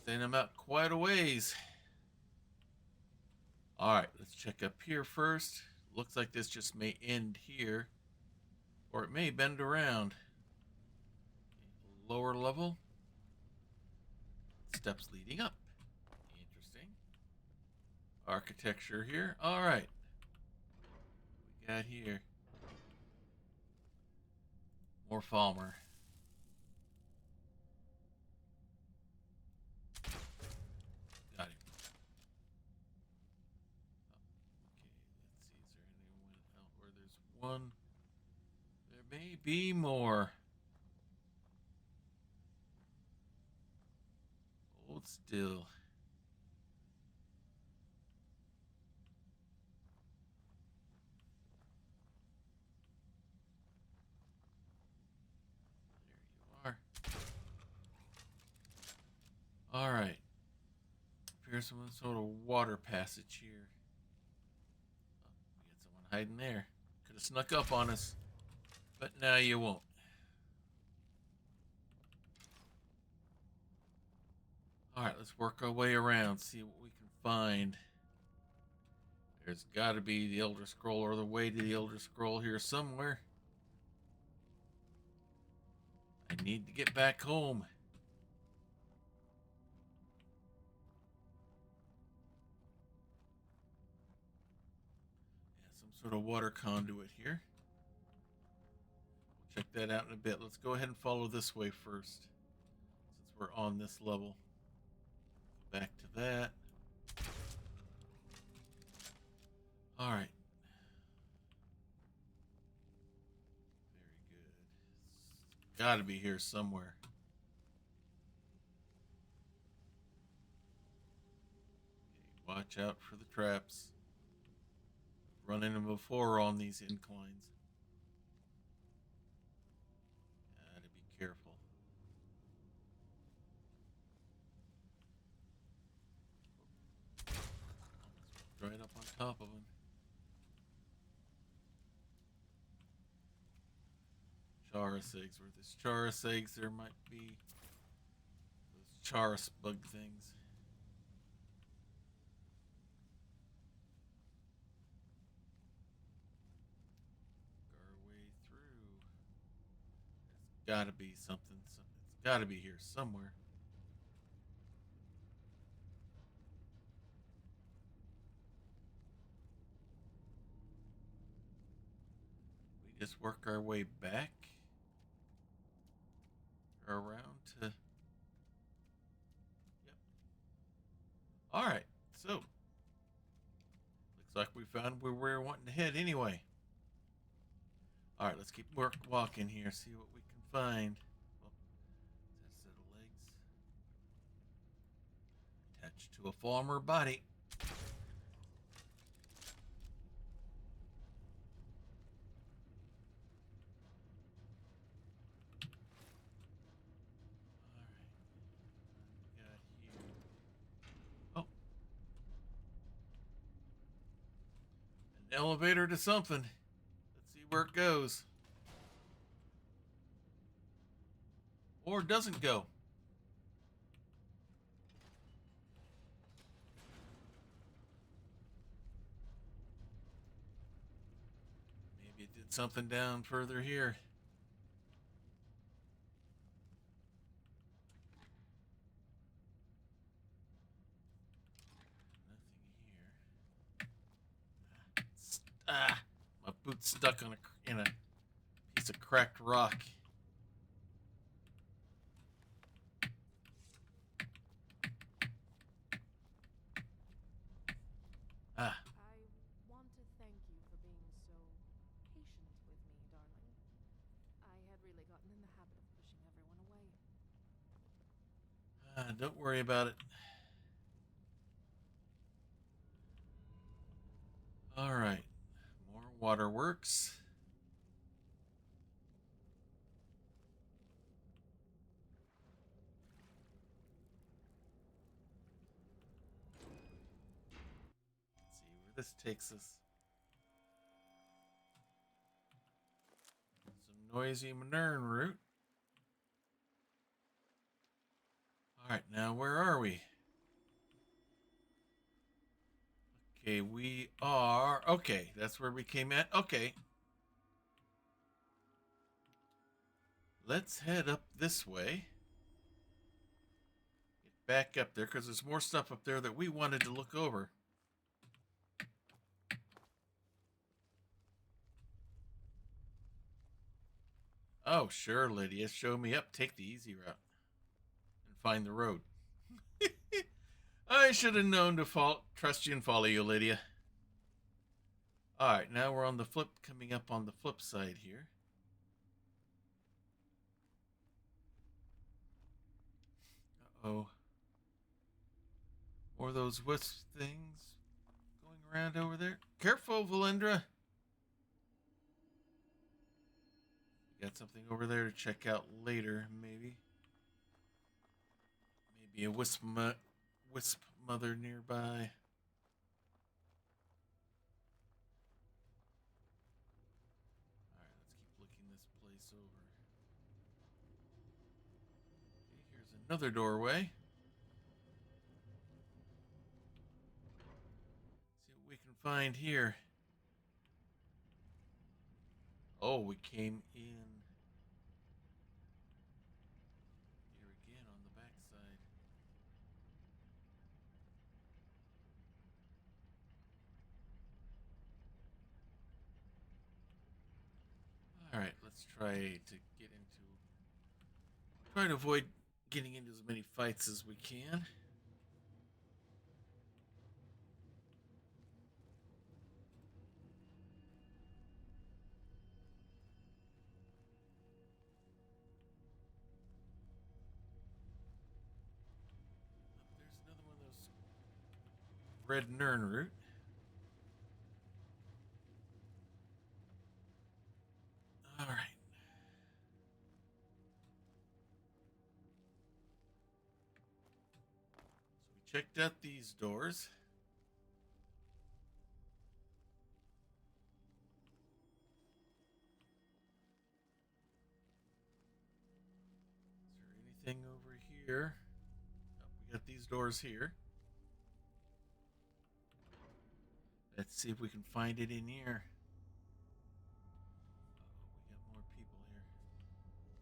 Send him out quite a ways. Alright, let's check up here first. Looks like this just may end here. Or it may bend around. Lower level. Steps leading up. Interesting. Architecture here. Alright. What we got here? More Falmer. Got him. Okay, let's see. Is there anyone out where there's one? There may be more. Hold still. There you are. All right. Appears some sort of water passage here. Oh, we got someone hiding there. Could have snuck up on us, but now you won't. All right, let's work our way around, see what we can find. There's got to be the Elder Scroll or the way to the Elder Scroll here somewhere. I need to get back home. Yeah, some sort of water conduit here. We'll check that out in a bit. Let's go ahead and follow this way first, since we're on this level. Go back to that. All right. Very good. It's got to be here somewhere. Okay, watch out for the traps. Run into them before on these inclines. Gotta be careful. Almost right up on top of him. Charis eggs. Where there's Charis eggs, there might be those Charis bug things. Our way through. There's got to be something. It's got to be here somewhere. We just work our way back around to. Yep. All right. So looks like we found where we're wanting to head anyway. All right, let's keep walking here, see what we can find. Oh, is that a set of legs attached to a former body? elevator to something. Let's see where it goes. Or doesn't go. Maybe it did something down further here. Ah, my boot's stuck on in a piece of cracked rock. Ah, I want to thank you for being so patient with me, darling. I had really gotten in the habit of pushing everyone away. don't worry about it. All right, more waterworks. Let's see where this takes us. Some noisy Manern route. All right, now where are we? Okay, we are... Okay, that's where we came at. Okay. Let's head up this way. Get back up there, because there's more stuff up there that we wanted to look over. Oh, sure, Lydia. Show me up. Take the easy route. And find the road. I should have known to trust you and follow you, Lydia. Alright, now we're on the flip, coming up on the flip side here. Uh-oh. More of those wisp things going around over there. Careful, Valendra. Got something over there to check out later, maybe. Maybe a wisp mother nearby. Alright, let's keep looking this place over. Okay, here's another doorway. See what we can find here. Oh, we came in here again on the backside. Alright, let's try to get into... Try to avoid getting into as many fights as we can. There's another one of those red Nern route. Alright. So we checked out these doors. Is there anything over here? Oh, we got these doors here. Let's see if we can find it in here. We got more people here. Try to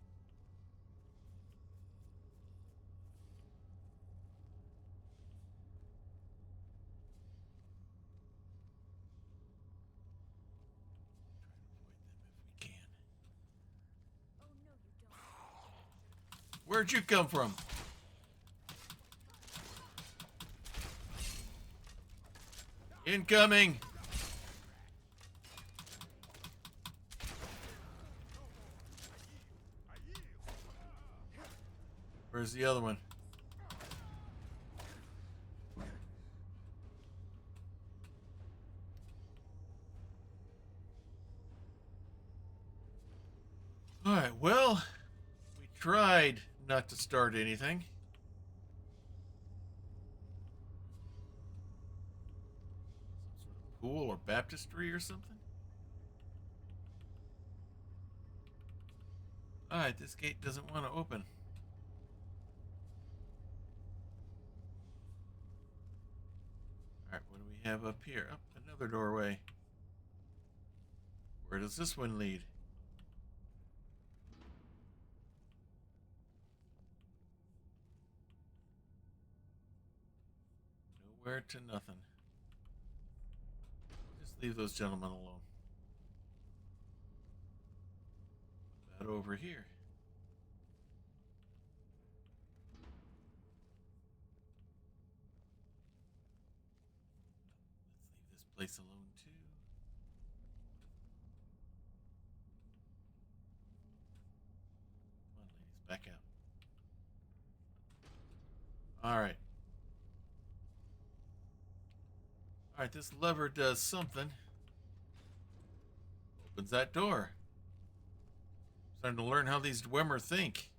avoid them if we can. Oh, no, you don't. Where'd you come from? Incoming! Where's the other one? Alright, well, we tried not to start anything. Some sort of pool or baptistry or something? Alright, this gate doesn't want to open. Alright, what do we have up here? Oh, another doorway. Where does this one lead? Nowhere to nothing. Just leave those gentlemen alone. What about over here? Let's leave this place alone too. Come on, ladies, back out. Alright. Alright, this lever does something. Opens that door. Starting to learn how these Dwemer think.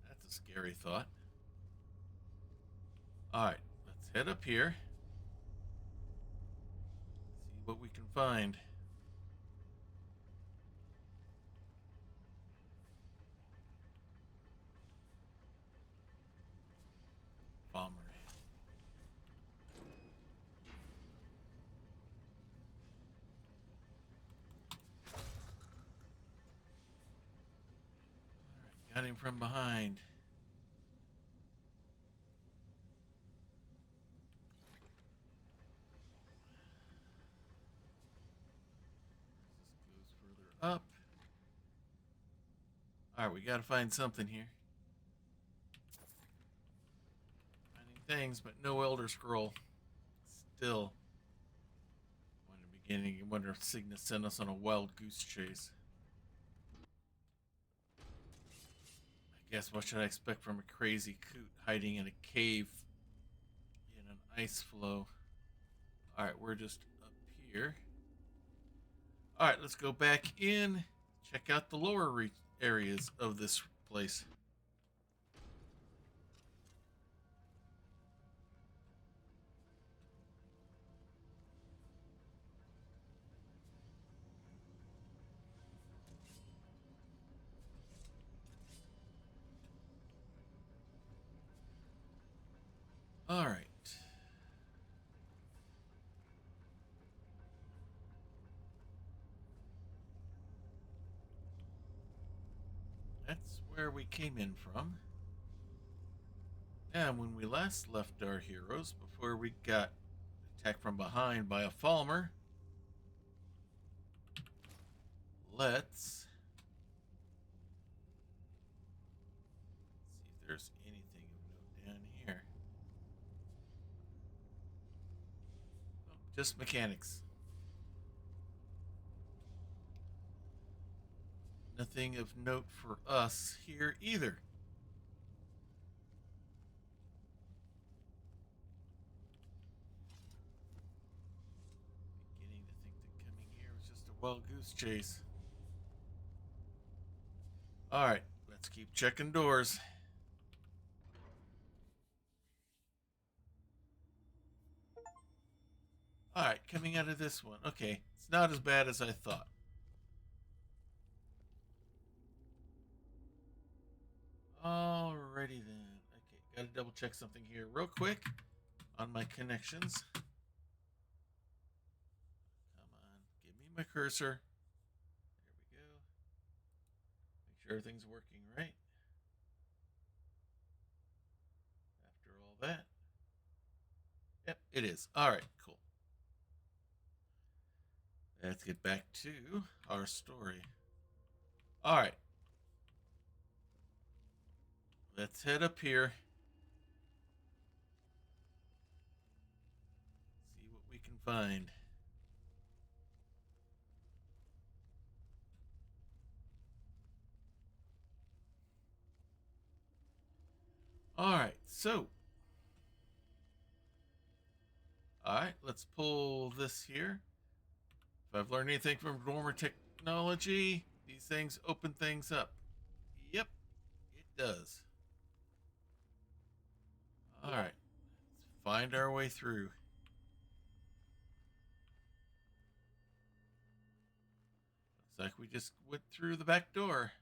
That's a scary thought. Alright, let's head up here. See what we can find. Bomber. Alright, got him from behind. This goes further up. Alright, we gotta find something here. Finding things, but no Elder Scroll. Still. In the beginning, you wonder if Cygnus sent us on a wild goose chase. I guess what should I expect from a crazy coot hiding in a cave in an ice flow? Alright, we're just up here. Alright, let's go back in. Check out the lower areas of this place. All right. That's where we came in from. And when we last left our heroes, before we got attacked from behind by a Falmer, let's see if there's anything of note down here. Oh, just mechanics. Nothing of note for us here either. Beginning to think that coming here was just a wild goose chase. Alright, let's keep checking doors. Alright, coming out of this one. Okay, it's not as bad as I thought. Alrighty then. Okay, gotta double check something here real quick on my connections. Come on, give me my cursor. There we go. Make sure everything's working right. After all that. Yep, it is. Alright, cool. Let's get back to our story. Alright. Let's head up here. See what we can find. Alright, so. Alright, let's pull this here. If I've learned anything from Dwemer technology, these things open things up. Yep, it does. Alright, let's find our way through. Looks like we just went through the back door.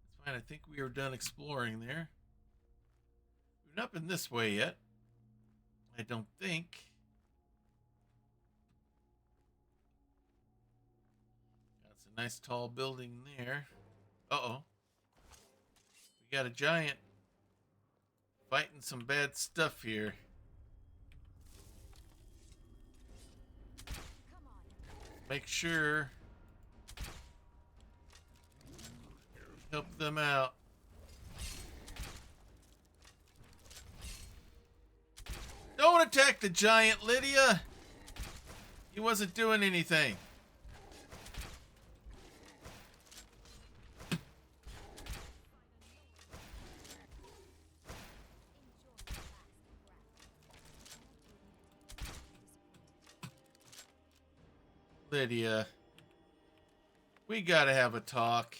That's fine. I think we are done exploring there. We've not been this way yet. I don't think. That's a nice tall building there. Uh-oh. We got a giant fighting some bad stuff here. Make sure. Help them out. Don't attack the giant, Lydia! He wasn't doing anything. Lydia, we gotta have a talk.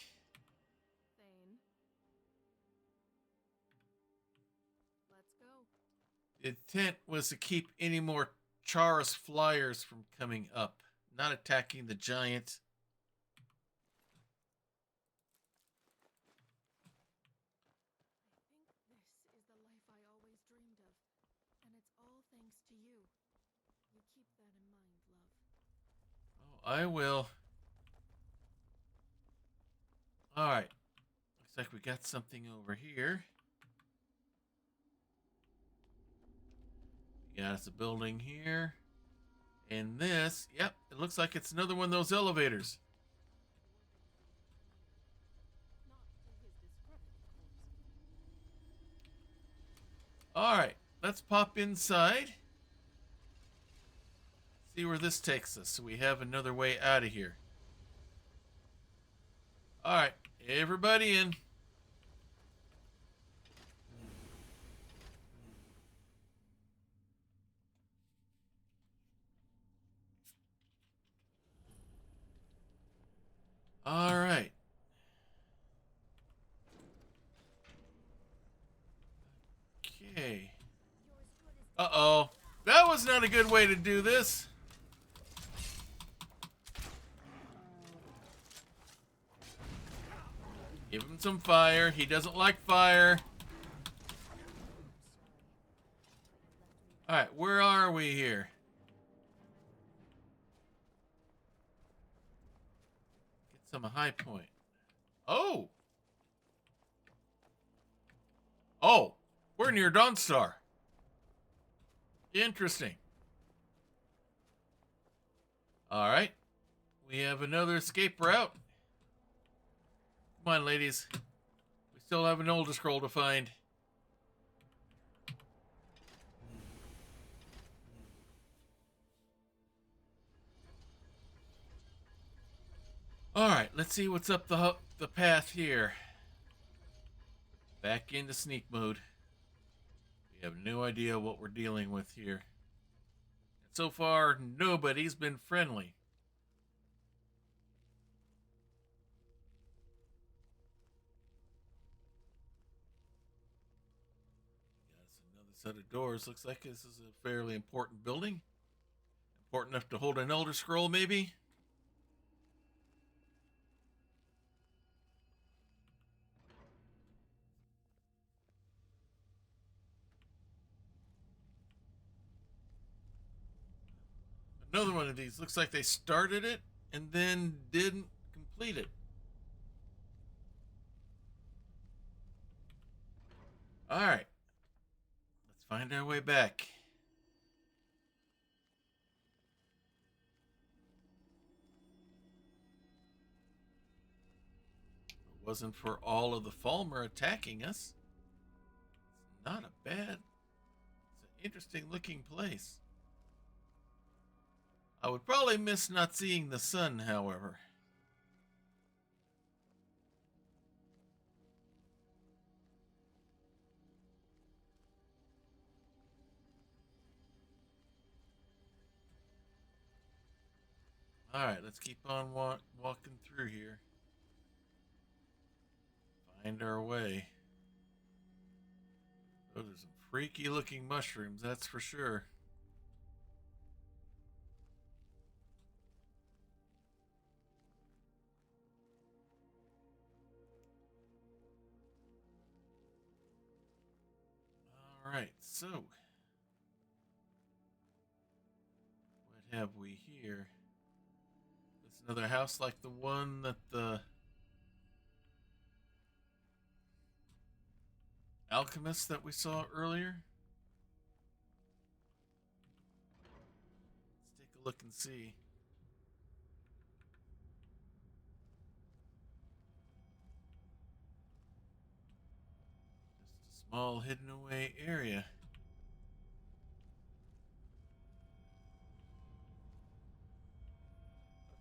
Thane. Let's go. The intent was to keep any more Charos flyers from coming up, not attacking the giant. I think this is the life I always dreamed of, and it's all thanks to you. You keep that in mind, love. Oh, I will. All right. Looks like we got something over here. We got us a building here. And this, yep, it looks like it's another one of those elevators. Not to his discredit, of course. All right, let's pop inside. See where this takes us. So we have another way out of here. All right, everybody in. All right. Okay. Uh-oh. That was not a good way to do this. Give him some fire. He doesn't like fire. All right, where are we here? Get some high point. Oh. Oh, we're near Dawnstar. Interesting. All right. We have another escape route. Come on, ladies. We still have an Elder Scroll to find. All right, let's see what's up the path here. Back into sneak mode. We have no idea what we're dealing with here. And so far, nobody's been friendly. Got another set of doors. Looks like this is a fairly important building. Important enough to hold an Elder Scroll, maybe? Another one of these. Looks like they started it and then didn't complete it. All right. Let's find our way back. If it wasn't for all of the Falmer attacking us, it's not a bad. It's an interesting looking place. I would probably miss not seeing the sun, however. All right, let's keep on walking through here. Find our way. Oh, there's some freaky looking mushrooms, that's for sure. right, so what have we here? It's another house like the one that the alchemist that we saw earlier. Let's take a look and see. Just a small hidden away area.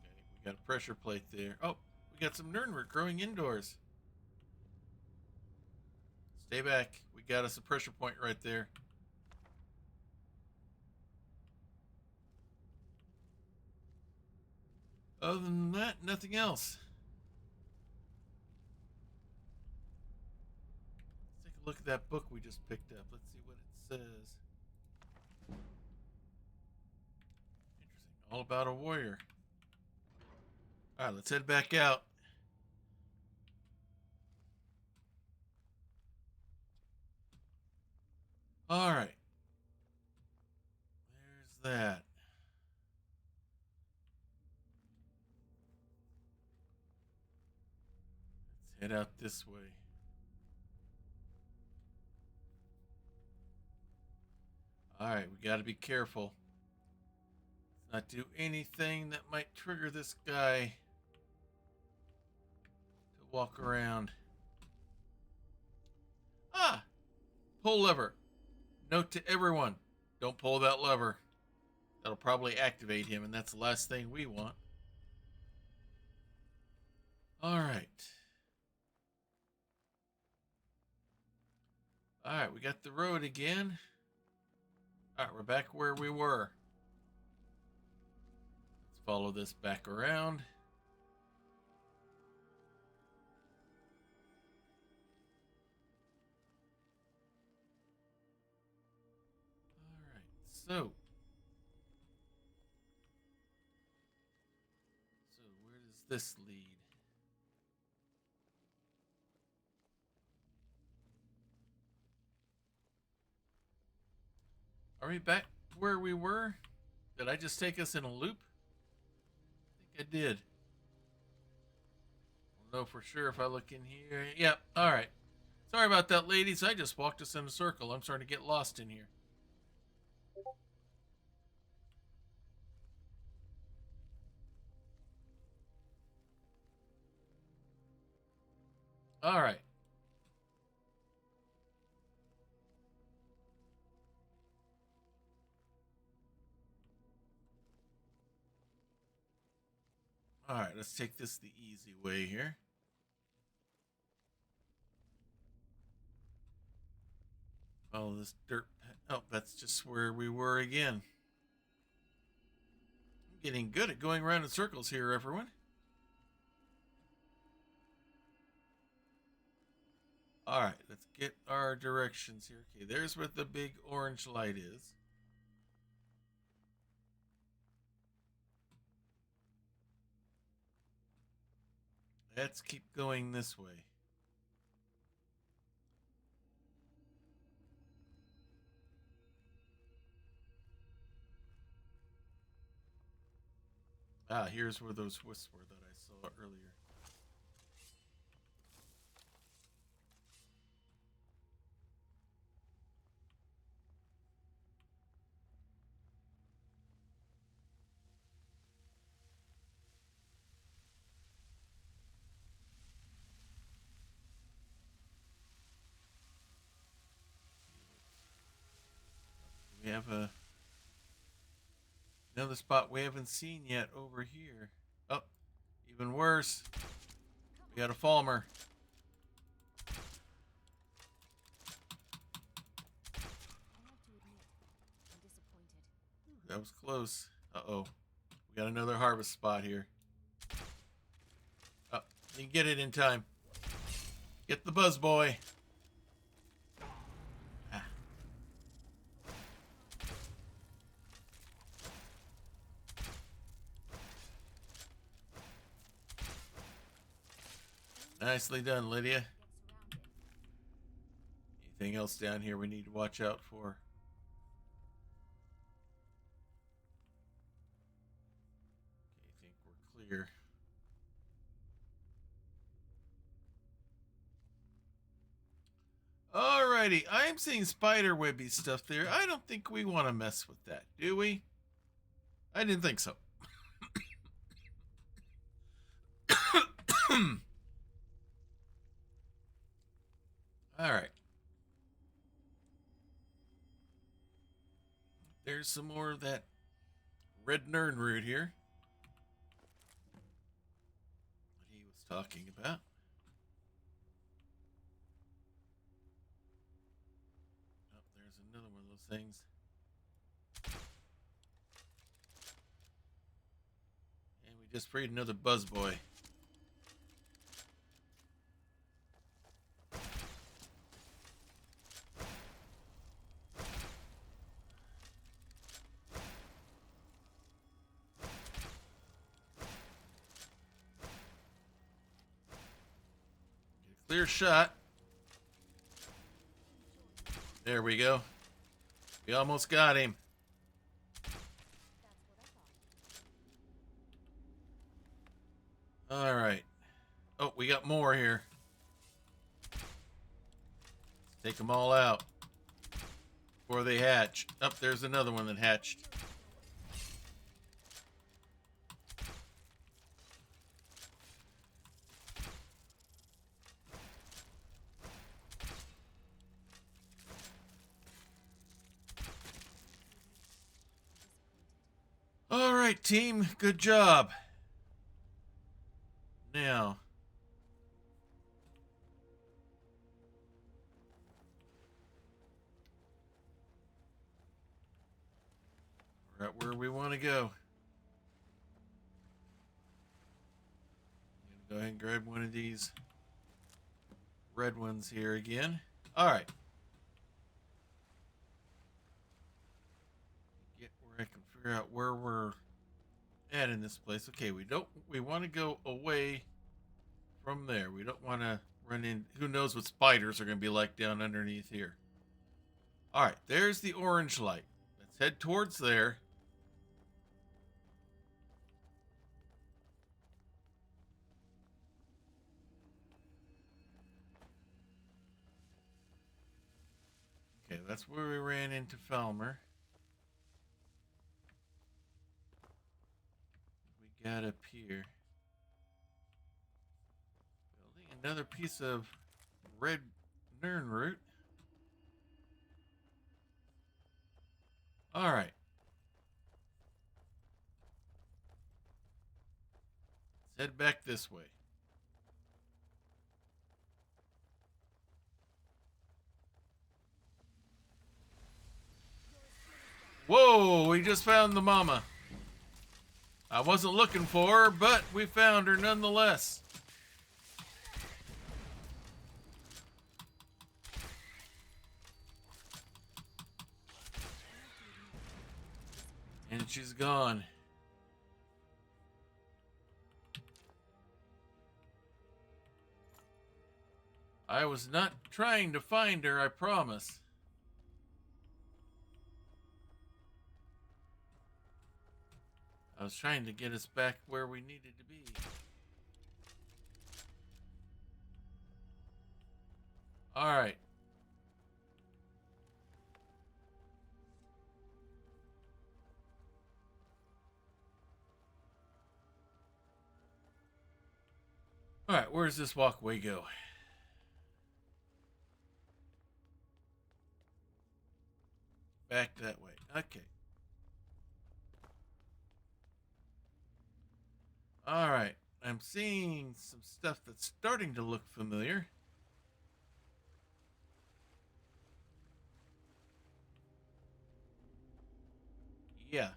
Okay, we got a pressure plate there. Oh, we got some Nernwerk growing indoors. Stay back. We got us a pressure point right there. Other than that, nothing else. Let's take a look at that book we just picked up. Let's see what it says. Interesting. All about a warrior. All right, let's head back out. All right. There's that. Let's head out this way. All right, we got to be careful. Let's not do anything that might trigger this guy to walk around. Ah! Pull lever. Note to everyone, don't pull that lever. That'll probably activate him, and that's the last thing we want. All right. All right, we got the road again. All right, we're back where we were. Let's follow this back around. All right, so where does this lead? Are we back where we were? Did I just take us in a loop? I think I did. I'll know for sure if I look in here. Yep, all right. Sorry about that, ladies. I just walked us in a circle. I'm starting to get lost in here. All right. All right, let's take this the easy way here. Follow this dirt. Oh, that's just where we were again. I'm getting good at going around in circles here, everyone. All right, let's get our directions here. Okay, there's where the big orange light is. Let's keep going this way. Ah, here's where those wisps were that I saw earlier. We have another spot we haven't seen yet over here. Oh, even worse. We got a Falmer. That was close. Uh-oh. We got another harvest spot here. Oh, you can get it in time. Get the buzz boy. Ah. Nicely done, Lydia. anything else down here we need to watch out for? Okay, I think we're clear. Alrighty, I'm seeing spider webby stuff there. I don't think we want to mess with that, do we? I didn't think so. Alright. There's some more of that red nern root here. What he was talking about. Oh, there's another one of those things. And we just freed another buzz boy. Clear shot. There we go. We almost got him. All right. Oh, we got more here. Let's take them all out before they hatch. Oh, there's another one that hatched. All right, team. Good job. Now, we're at where we want to go. I'm gonna go ahead and grab one of these red ones here again. All right. Get where I can figure out where we're at in this place. Okay, we want to go away from there. We don't want to run in. Who knows what spiders are going to be like down underneath here. All right, there's the orange light. Let's head towards there. Okay, that's where we ran into Falmer. We got up here. Building another piece of red nern root. All right. Let's head back this way. Whoa, we just found the mama. I wasn't looking for her, but we found her nonetheless. And she's gone. I was not trying to find her, I promise. I was trying to get us back where we needed to be. All right. All right, where's this walkway go? Back that way. Okay. All right. I'm seeing some stuff that's starting to look familiar. Yeah.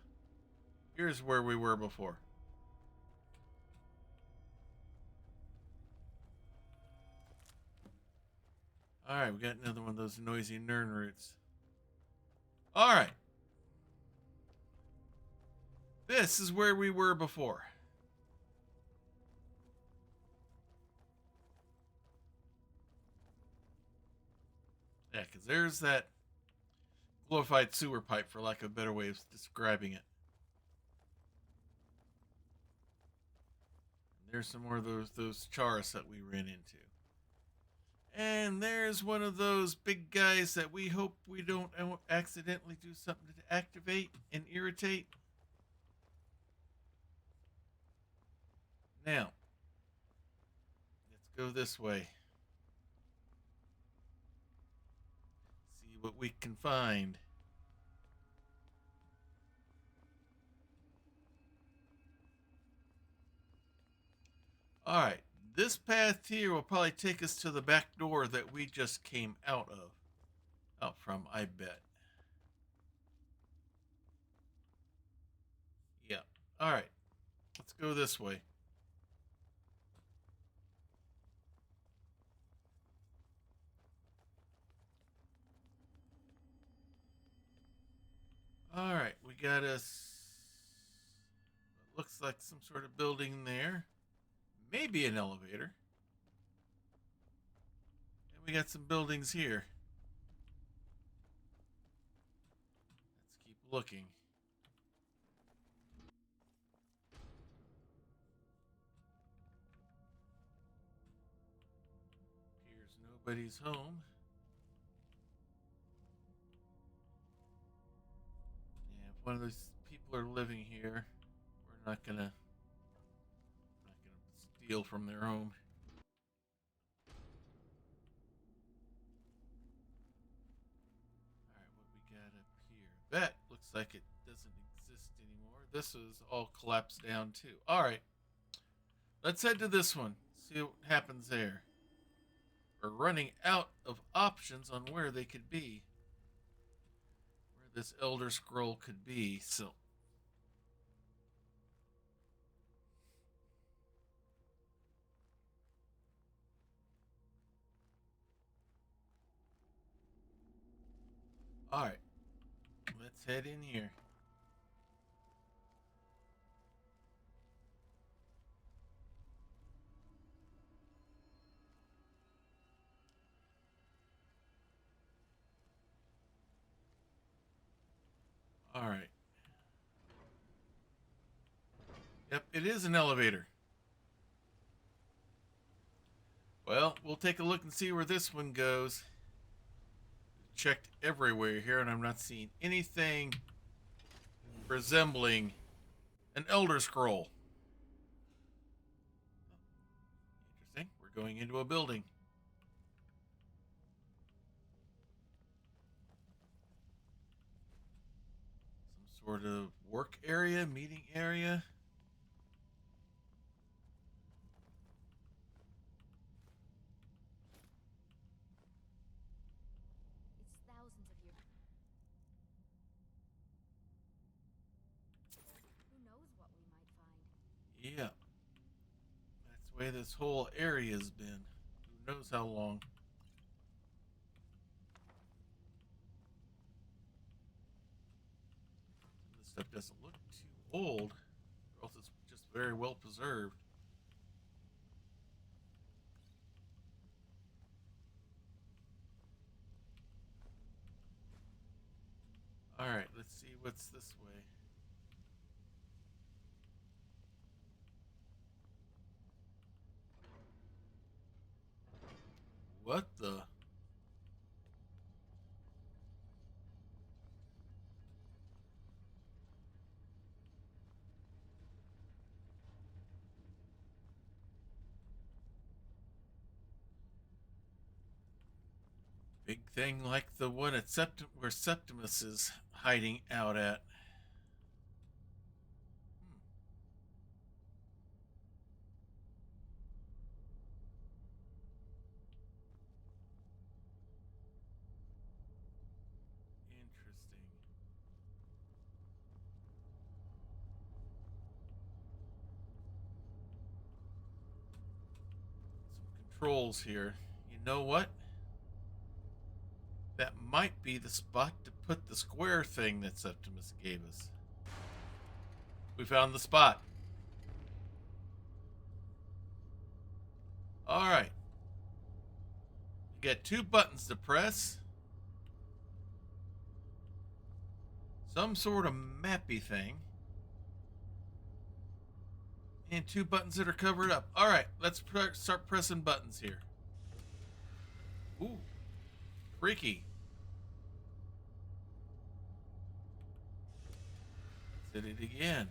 Here's where we were before. All right, we got another one of those noisy nern roots. All right. This is where we were before. Yeah, because there's that glorified sewer pipe, for lack of a better way of describing it. And there's some more of those chars that we ran into. And there's one of those big guys that we hope we don't accidentally do something to activate and irritate. Now, let's go this way. See what we can find. Alright, this path here will probably take us to the back door that we just came out from, I bet. Yeah. Alright, let's go this way. Alright, we got us. Looks like some sort of building there. Maybe an elevator. And we got some buildings here. Let's keep looking. Appears nobody's home. Yeah, if one of those people are living here, we're not gonna steal from their home. Alright, what we got up here? That looks like it doesn't exist anymore. This is all collapsed down too. Alright. Let's head to this one. See what happens there. We're running out of options on where they could be. Where this Elder Scroll could be, so. Alright. Let's head in here. Alright. Yep, it is an elevator. Well, we'll take a look and see where this one goes. Checked everywhere here, and I'm not seeing anything resembling an Elder Scroll. Interesting. We're going into a building. Some sort of work area, meeting area. It's thousands of you. Who knows what we might find? Yeah. That's the way this whole area's been. Who knows how long. This stuff doesn't look too old, or else it's just very well preserved. Alright, let's see what's this way. What the? Big thing like the one at where Septimus is hiding out at. Interesting. Some controls here. You know what? That might be the spot to put the square thing that Septimus gave us. We found the spot. Alright. You got two buttons to press. Some sort of mappy thing. And 2 buttons that are covered up. All right, let's start pressing buttons here. Ooh, freaky. Let's hit it again.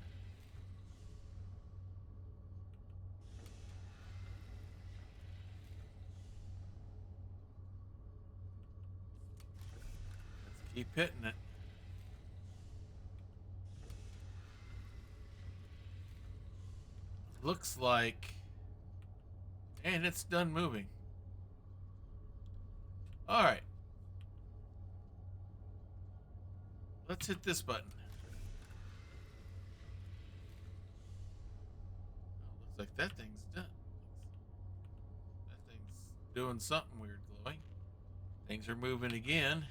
Let's keep hitting it. Looks like, and it's done moving. All right. Let's hit this button. Oh, looks like that thing's done. That thing's doing something weird glowing. Things are moving again.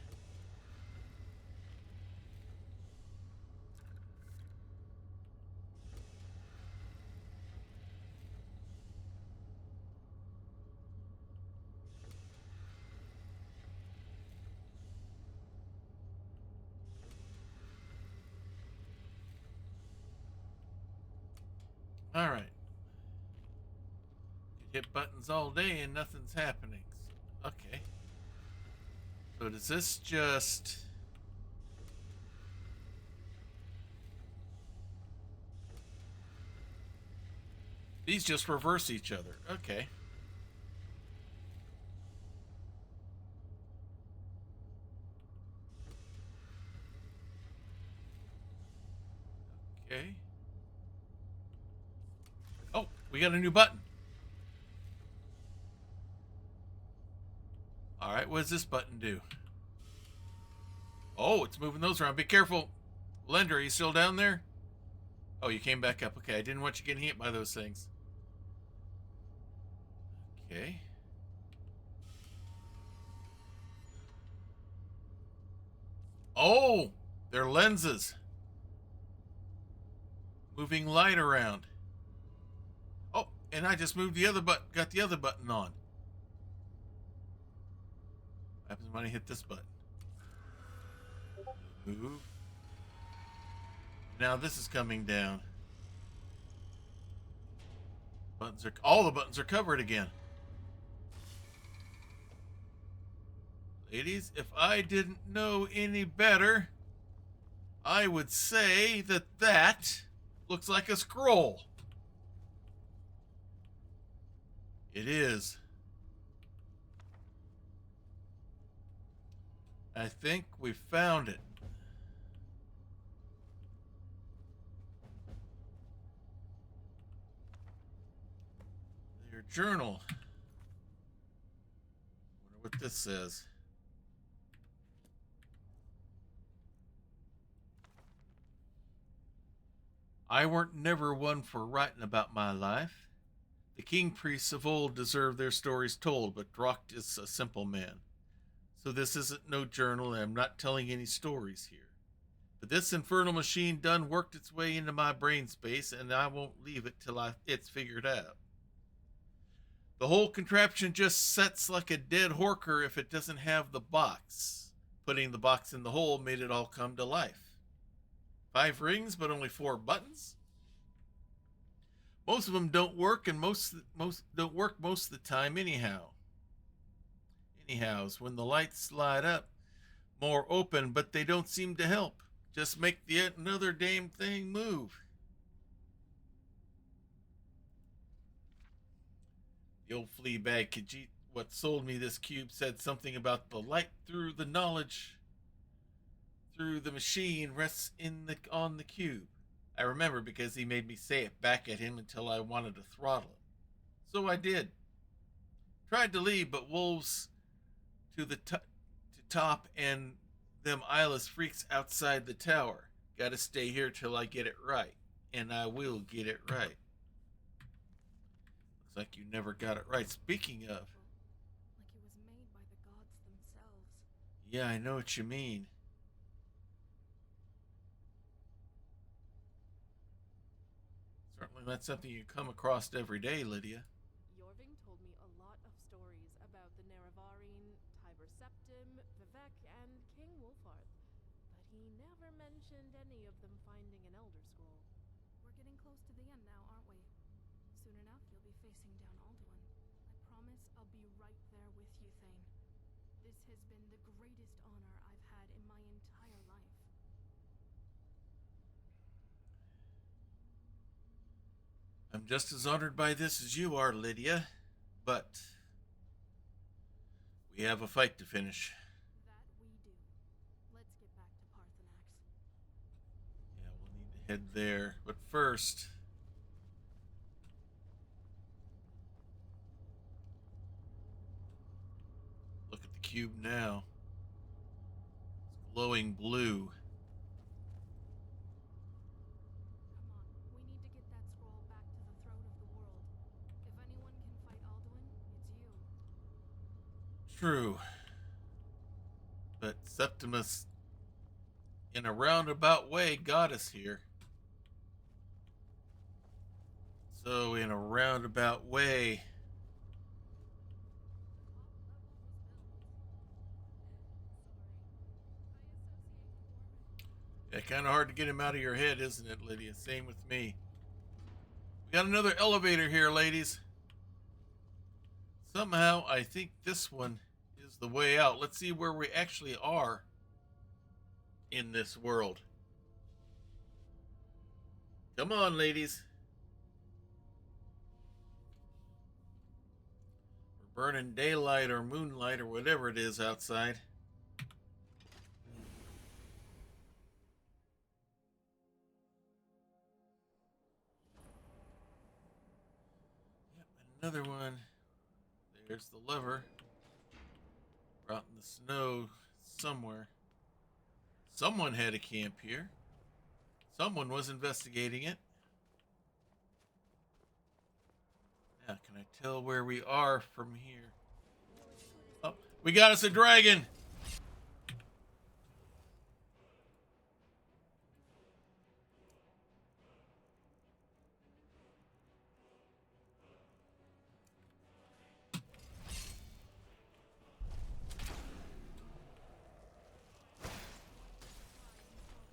All right. You hit buttons all day and nothing's happening. Okay. So does this just... These just reverse each other. Okay. Okay. Oh, we got a new button. All right, what does this button do? Oh, it's moving those around. Be careful. Valendra, are you still down there? Oh, you came back up. Okay, I didn't want you getting hit by those things. Okay. Oh, they're lenses. Moving light around. Oh, and I just moved the other button, got the other button on. What happens when I hit this button? Move. Now this is coming down. Buttons are, all the buttons are covered again. Ladies, if I didn't know any better, I would say that that looks like a scroll. It is. I think we found it. Their journal. Wonder what this says. I weren't never one for writing about my life. The king priests of old deserve their stories told, but Drocht is a simple man. So this isn't no journal, and I'm not telling any stories here. But this infernal machine done worked its way into my brain space, and I won't leave it till it's figured out. The whole contraption just sets like a dead horker if it doesn't have the box. Putting the box in the hole made it all come to life. 5 rings, but only 4 buttons. Most of them don't work, and most don't work most of the time anyhow. Anyhows, when the lights light up, more open, but they don't seem to help. Just make another damn thing move. The old flea bag Khajiit, what sold me this cube, said something about the light through the knowledge through the machine rests on the cube. I remember because he made me say it back at him until I wanted to throttle him. So I did. Tried to leave, but wolves to the top and them eyeless freaks outside the tower. Gotta stay here till I get it right. And I will get it right. Looks like you never got it right. Speaking of... Like it was made by the gods themselves. Yeah, I know what you mean. Certainly not something you come across every day, Lydia. Jorving told me a lot of stories about the Nerevarine, Tiber Septim, Vivek, and King Wolfarth, but he never mentioned any of them finding an Elder Scroll. We're getting close to the end now, aren't we? Soon enough, you'll be facing down Alduin. I promise I'll be right there with you, Thane. This has been the greatest honor I've had in my entire life. I'm just as honored by this as you are, Lydia, but we have a fight to finish. That we do. Let's get back to Parthenax. Yeah, we'll need to head there, but first, look at the cube now. It's glowing blue. Come on, we need to get that scroll back to the throat of the world. If anyone can fight Alduin, it's you. True. But Septimus, in a roundabout way, got us here. So, in a roundabout way, yeah, kind of hard to get him out of your head, isn't it, Lydia? Same with me. We got another elevator here, ladies. Somehow, I think this one is the way out. Let's see where we actually are in this world. Come on, ladies. We're burning daylight or moonlight or whatever it is outside. Yep, another one. There's the lever. Out in the snow somewhere. Someone had a camp here. Someone was investigating it. Now, can I tell where we are from here? Oh, we got us a dragon!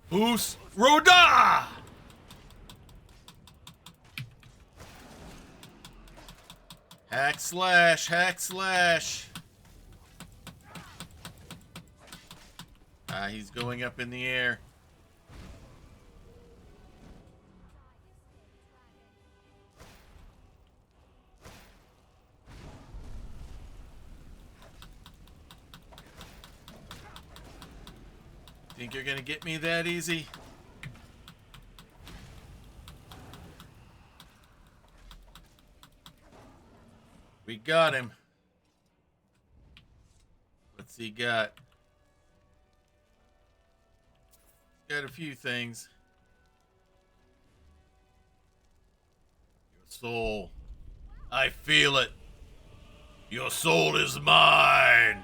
Who's Rhoda? Hack slash, hack slash. Ah, he's going up in the air. Think you're gonna get me that easy? We got him. What's he got? He's got a few things. Your soul. I feel it. Your soul is mine.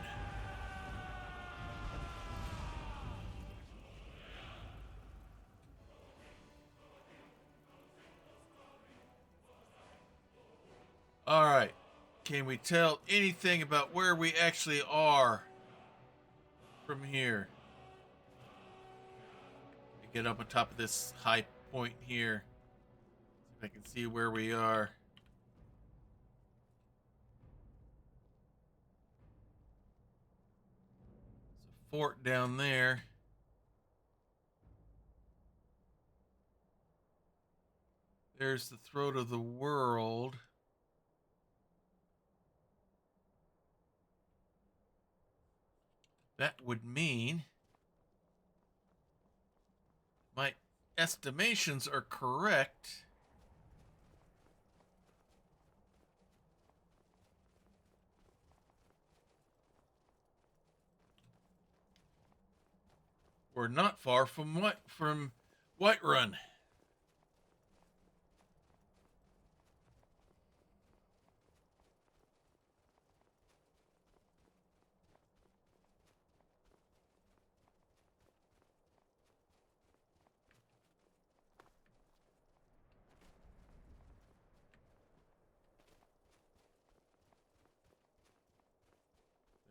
All right. Can we tell anything about where we actually are from here? Get up on top of this high point here. See if I can see where we are. There's a fort down there. There's the throat of the world. That would mean my estimations are correct. We're not far from Whiterun.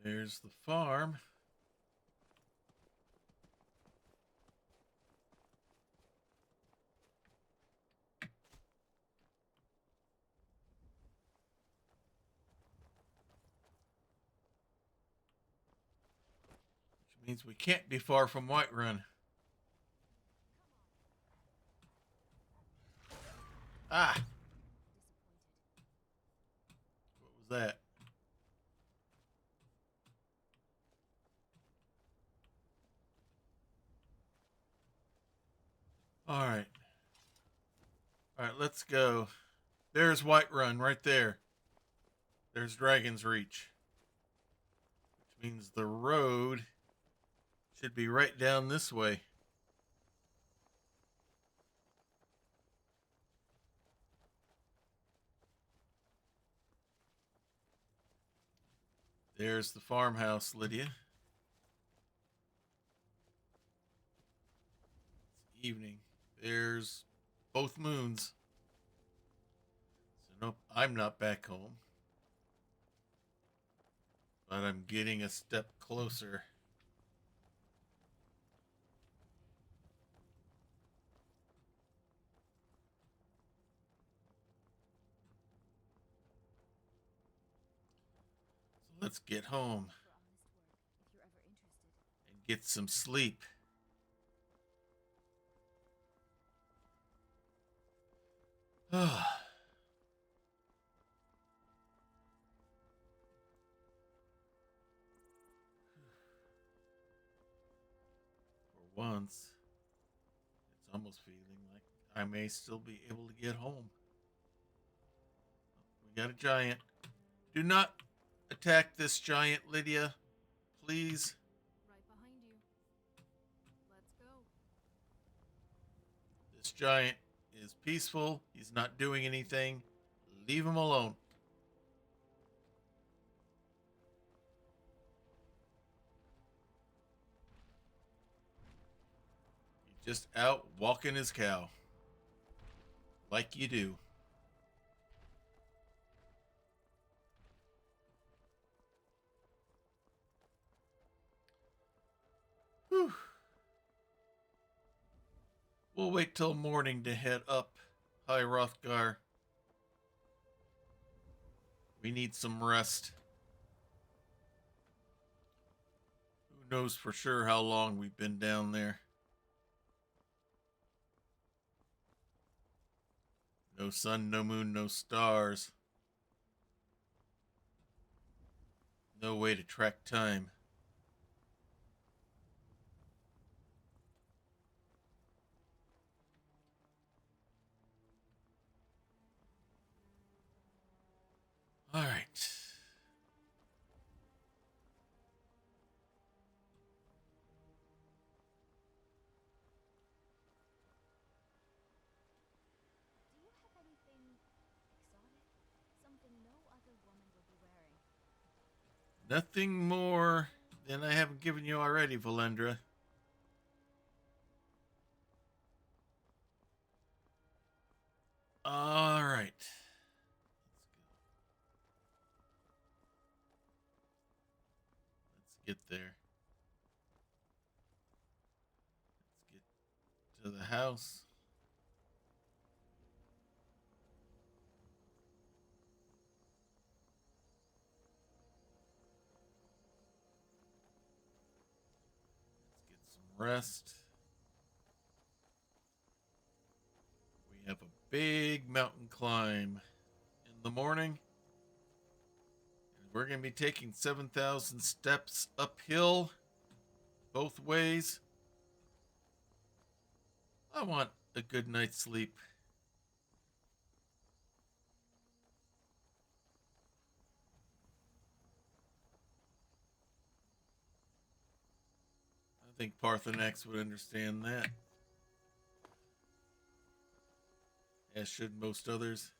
There's the farm. Means we can't be far from Whiterun. Ah! What was that? Alright. Alright, let's go. There's Whiterun right there. There's Dragon's Reach. Which means the road should be right down this way. There's the farmhouse, Lydia. It's evening. There's both moons. So nope, I'm not back home. But I'm getting a step closer. So let's get home For honest work, if you're ever interested. and get some sleep. For once, it's almost feeling like I may still be able to get home. We got a giant. Do not attack this giant, Lydia. Please. Right behind you. Let's go. This giant is peaceful. He's not doing anything. Leave him alone. He's just out walking his cow. Like you do. Whew. We'll wait till morning to head up High Rothgar. We need some rest. Who knows for sure how long we've been down there. No sun, no moon, no stars. No way to track time. All right. Do you have anything exotic? Something no other woman would be wearing? Nothing more than I haven't given you already, Valendra. All right. Let's get there. Let's get to the house. Let's get some rest. We have a big mountain climb in the morning. And we're going to be taking 7,000 steps uphill both ways. I want a good night's sleep. I think Parthenax would understand that. As should most others.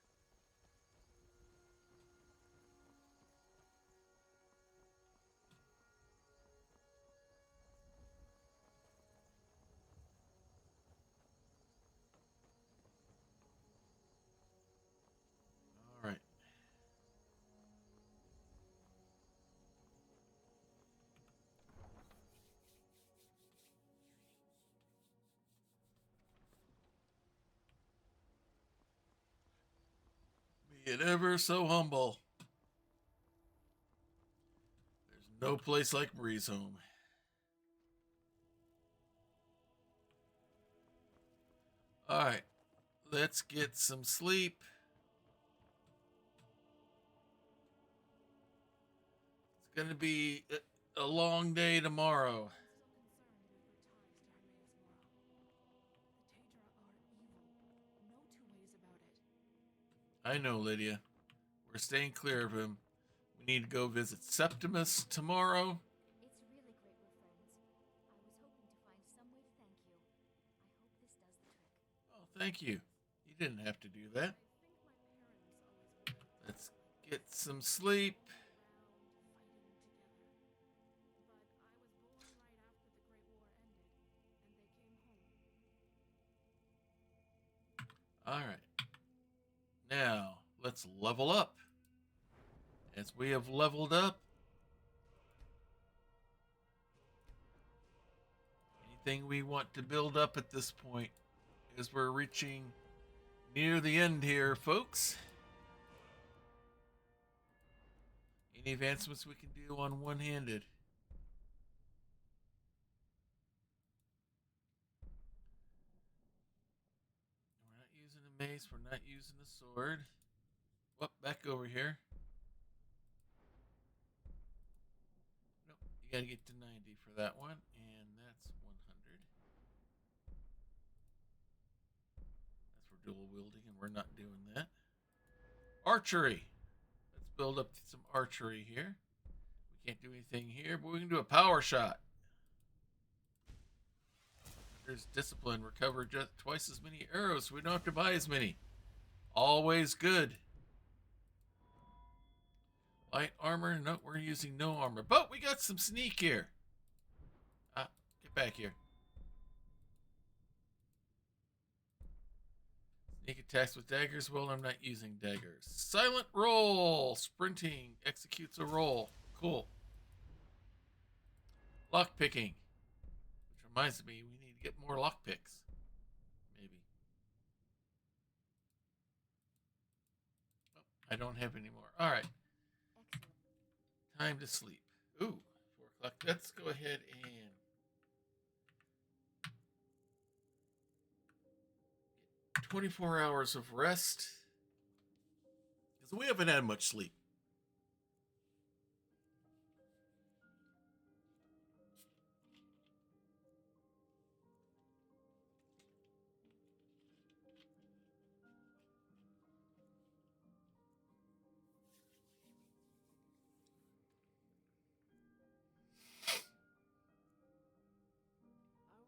All right. Be it ever so humble. There's no place like Marie's home. All right, let's get some sleep. It's going to be a long day tomorrow. I know, Lydia. We're staying clear of him. We need to go visit Septimus tomorrow. It's really great we're friends. I was hoping to find some way to thank you. I hope this does the trick. Oh, thank you. You didn't have to do that. Let's get some sleep. All right. Now, let's level up. As we have leveled up, anything we want to build up at this point, as we're reaching near the end here, folks. Any advancements we can do on one-handed? We're not using a mace. We're not using a sword. Whoop, back over here. Nope, you gotta get to 90 for that one, and that's 100. That's for dual wielding, and we're not doing that. Archery. Let's build up some archery here. We can't do anything here, but we can do a power shot. There's discipline. Recover just twice as many arrows, so we don't have to buy as many. Always good. Light armor. No, we're using no armor. But we got some sneak here. Get back here. Sneak attacks with daggers. Well, I'm not using daggers. Silent roll. Sprinting executes a roll. Cool. Lock picking. Which reminds me, we need to get more lock picks. Maybe. Oh, I don't have any more. All right. Excellent. Time to sleep. Ooh, 4 o'clock. Let's go ahead and get 24 hours of rest. Because we haven't had much sleep. Are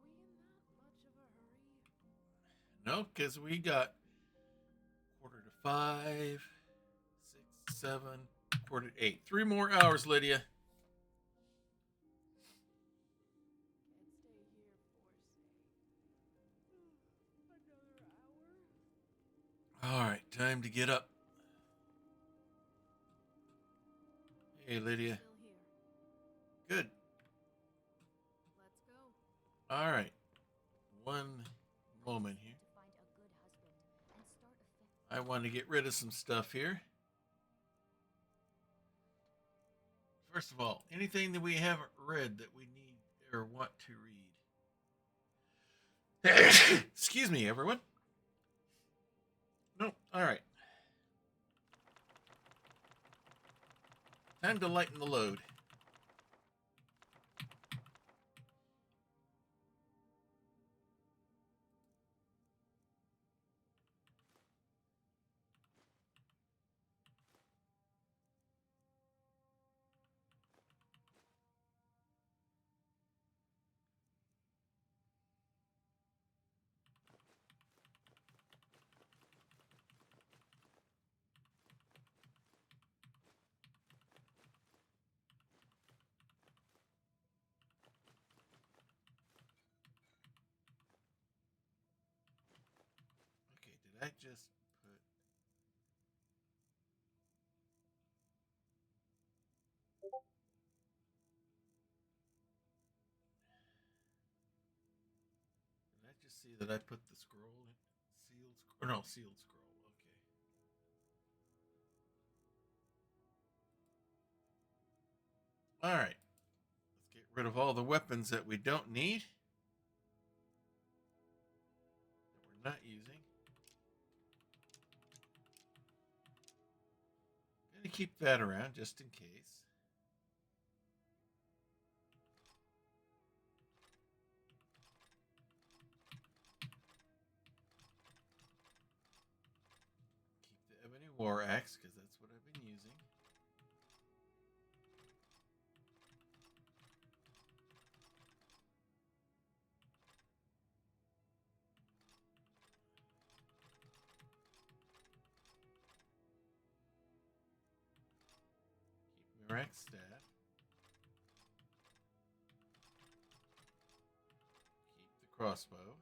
we in that much of a hurry? No, because we got 4:45, 6, 7, 4:08. 3 more hours, Lydia. Can't stay here for, say, another hour? All right, time to get up. Hey, Lydia. Still here. Good. Let's go. All right. One moment here. To find a good husband and start effective. I want to get rid of some stuff here. First of all, anything that we haven't read that we need or want to read. Excuse me, everyone. No, all right. Time to lighten the load. Okay, did I just put... Did I just see that I put the scroll in? Sealed scroll? No, sealed scroll. Okay. All right. Let's get rid of all the weapons that we don't need. That we're not using. Gonna keep that around just in case. Keep the ebony war axe because that's what I've been using. Keep my axe staff. Keep the crossbow.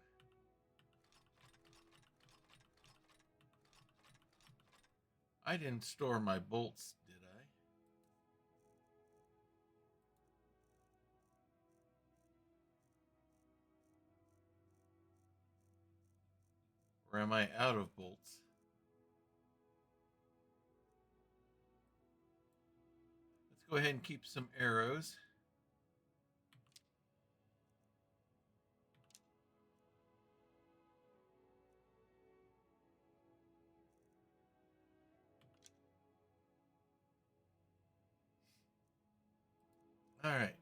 I didn't store my bolts, did I? Or am I out of bolts? Let's go ahead and keep some arrows. All right.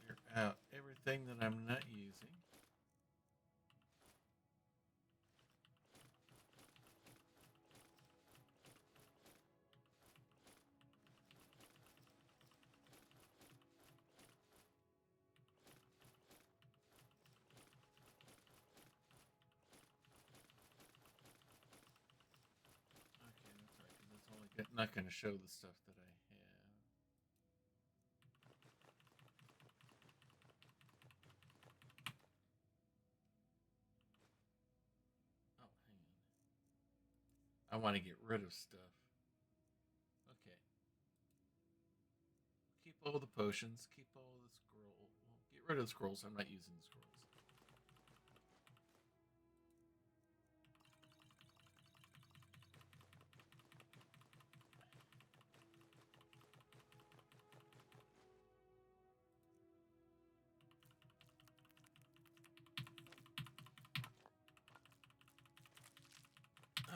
Clear out everything that I'm not using. Okay, that's right, because it's only not going to show the stuff that I have. Oh, hang on. I want to get rid of stuff. Okay. Keep all the potions. Keep all the scroll. Well, get rid of the scrolls. I'm not using the scrolls.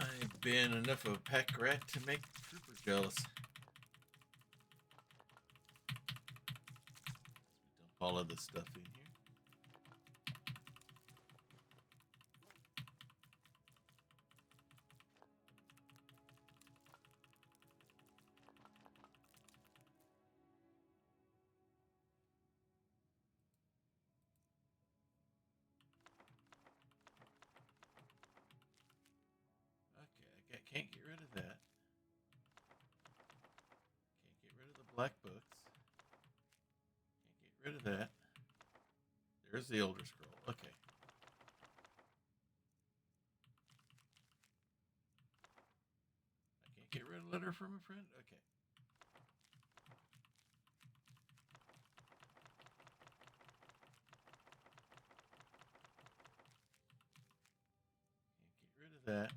I've been enough of a pack rat to make the troopers jealous. Dump all of this stuff in here. Okay, I can't get rid of that. Can't get rid of the black books. Can't get rid of that. There's the older scroll. Okay. I can't get rid of letter from a friend. Okay. Can't get rid of that.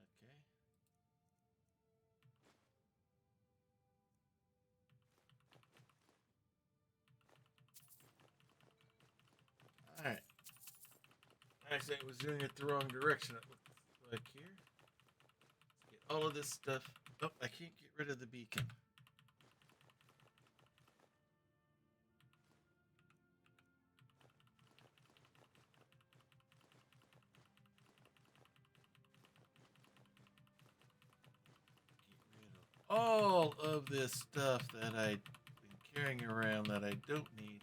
Okay. All right. Actually, I was doing it the wrong direction. It looks like here. Let's get all of this stuff. Oh, I can't get rid of the beacon. Get rid of all of this stuff that I've been carrying around that I don't need.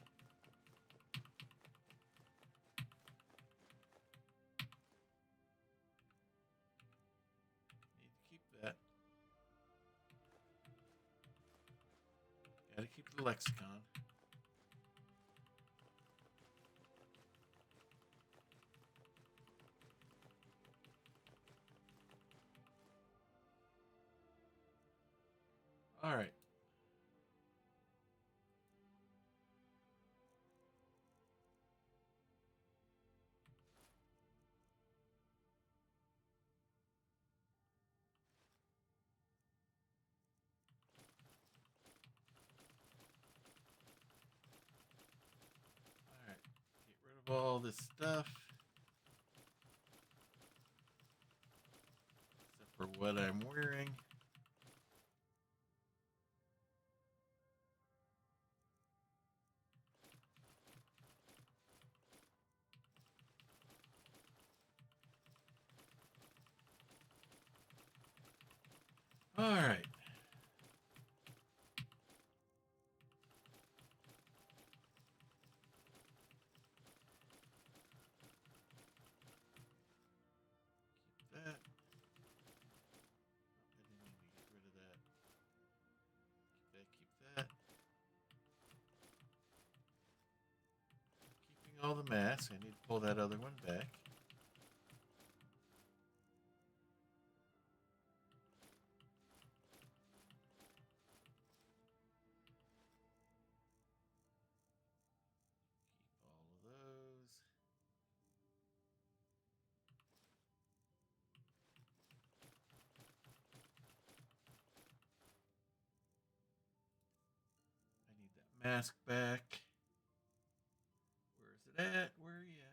Need to keep that. Gotta keep the lexicon. All right. all this stuff. Except for what I'm wearing. All right. Keep that. I didn't need to get rid of that. Keep that. Keeping all the masks. I need to pull that other one back. Keep all of those. I need that mask back. Where's it at? Where are you at?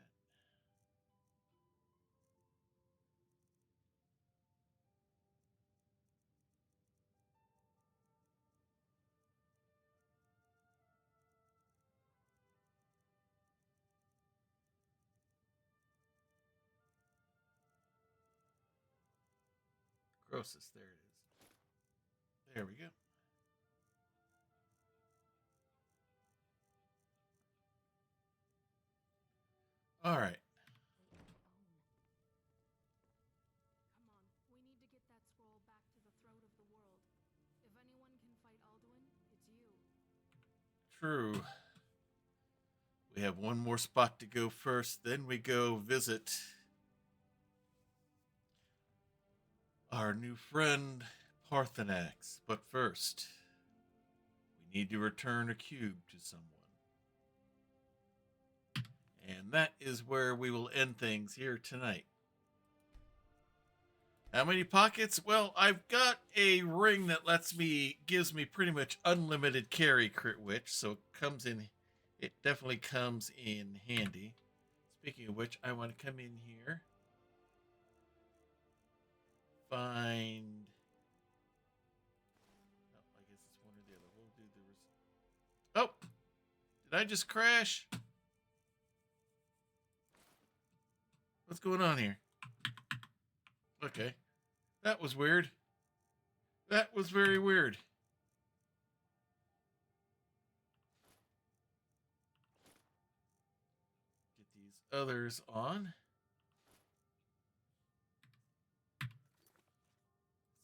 Grossest. There it is. There we go. All right. Come on, we need to get that scroll back to the throat of the world. If anyone can fight Alduin, it's you. True. We have one more spot to go first. Then we go visit our new friend Parthenax. But first, we need to return a cube to someone. And that is where we will end things here tonight. How many pockets? Well, I've got a ring that gives me pretty much unlimited carry crit witch, so it definitely comes in handy. Speaking of which, I want to come in here. Find. Oh, I guess it's one or the other. We'll do the. Oh! Did I just crash? What's going on here? Okay. That was weird. That was very weird. Get these others on.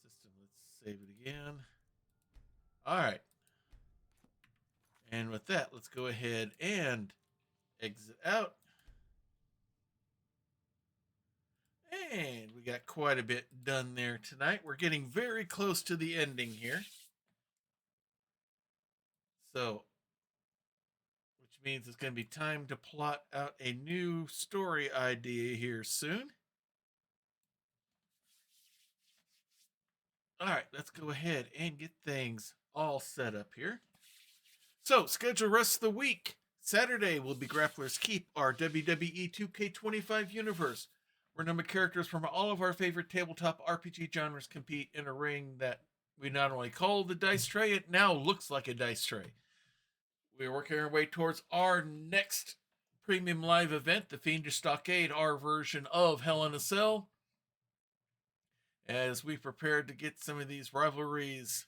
System, let's save it again. All right. And with that, let's go ahead and exit out. And we got quite a bit done there tonight. We're getting very close to the ending here. So, which means it's going to be time to plot out a new story idea here soon. All right, let's go ahead and get things all set up here. So, schedule rest of the week. Saturday will be Grappler's Keep, our WWE 2K25 universe, where number characters from all of our favorite tabletop RPG genres compete in a ring that we not only call the dice tray, it now looks like a dice tray. We're working our way towards our next premium live event, the Fiendish Stockade, our version of Hell in a Cell, as we prepare to get some of these rivalries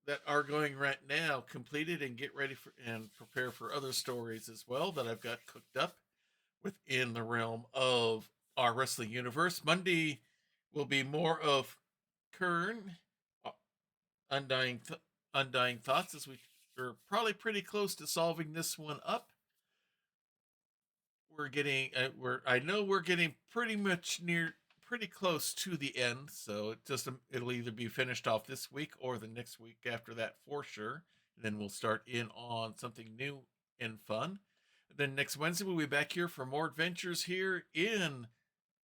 that are going right now completed and get ready for and prepare for other stories as well that I've got cooked up within the realm of our wrestling universe. Monday will be more of Kern, Undying Thoughts, as we're probably pretty close to solving this one up. We're getting I know we're getting pretty close to the end, so it'll either be finished off this week or the next week after that for sure. And then we'll start in on something new and fun. And then next Wednesday we'll be back here for more adventures here in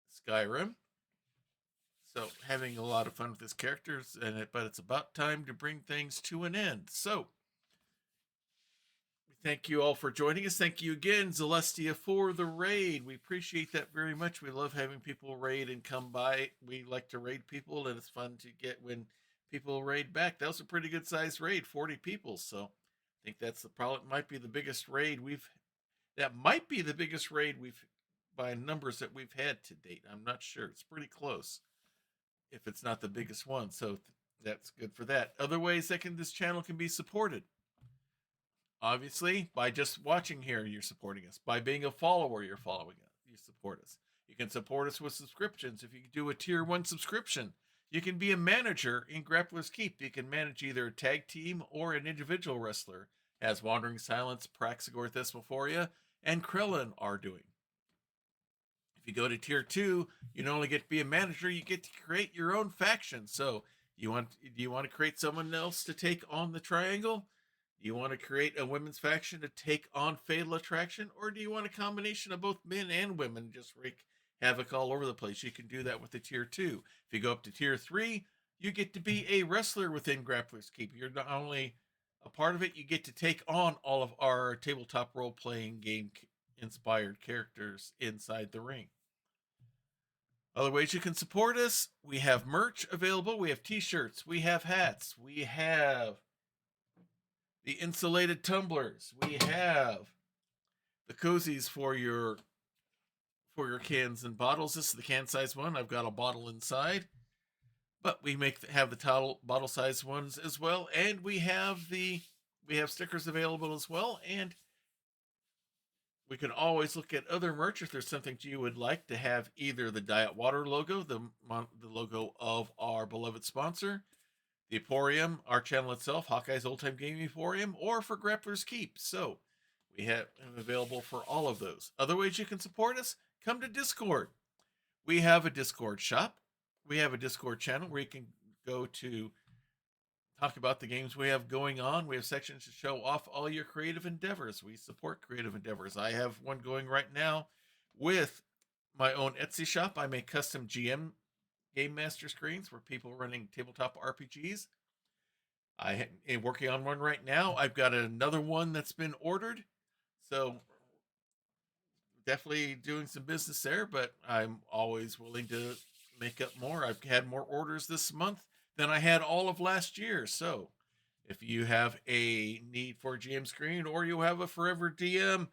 Skyrim. So having a lot of fun with this characters, but it's about time to bring things to an end. So we Thank you all for joining us. Thank you again, Celestia, for the raid. We appreciate that very much. We love having people raid and come by. We like to raid people, and it's fun to get when people raid back. That was a pretty good sized raid, 40 people. So I think that's probably might be the biggest raid we've. That might be the biggest raid we've by numbers that we've had to date. I'm not sure. It's pretty close, if it's not the biggest one. So that's good for that. Other ways that this channel can be supported. Obviously, by just watching here, you're supporting us. By being a follower, you're following us. You support us. You can support us with subscriptions. If you do a tier 1 subscription, you can be a manager in Grappler's Keep. You can manage either a tag team or an individual wrestler, as Wandering Silence, Praxagor Thesmophoria, and Krillin are doing. If you go to tier 2, you not only get to be a manager, you get to create your own faction. So do you want to create someone else to take on the Triangle? Do you want to create a women's faction to take on Fatal Attraction? Or do you want a combination of both men and women, just wreak havoc all over the place? You can do that with the tier 2. If you go up to tier 3, you get to be a wrestler within Grappler's Keep. You're not only a part of it, you get to take on all of our tabletop role-playing game inspired characters inside the ring. Other ways you can support us: we have merch available. We have t-shirts, we have hats, we have the insulated tumblers, we have the cozies for your cans and bottles. This is the can size one. I've got a bottle inside, but we have the bottle size ones as well, and we have stickers available as well. And we can always look at other merch if there's something you would like to have, either the Diet Water logo, the logo of our beloved sponsor, the Emporium, our channel itself, Hawkeye's Old Time Gaming Emporium, or for Grappler's Keep. So we have available for all of those. Other ways you can support us: come to Discord. We have a Discord shop. We have a Discord channel where you can go to talk about the games we have going on. We have sections to show off all your creative endeavors. We support creative endeavors. I have one going right now with my own Etsy shop. I make custom GM Game Master screens for people running tabletop RPGs. I am working on one right now. I've got another one that's been ordered. So definitely doing some business there, but I'm always willing to make up more. I've had more orders this month than I had all of last year. So if you have a need for a GM screen, or you have a forever DM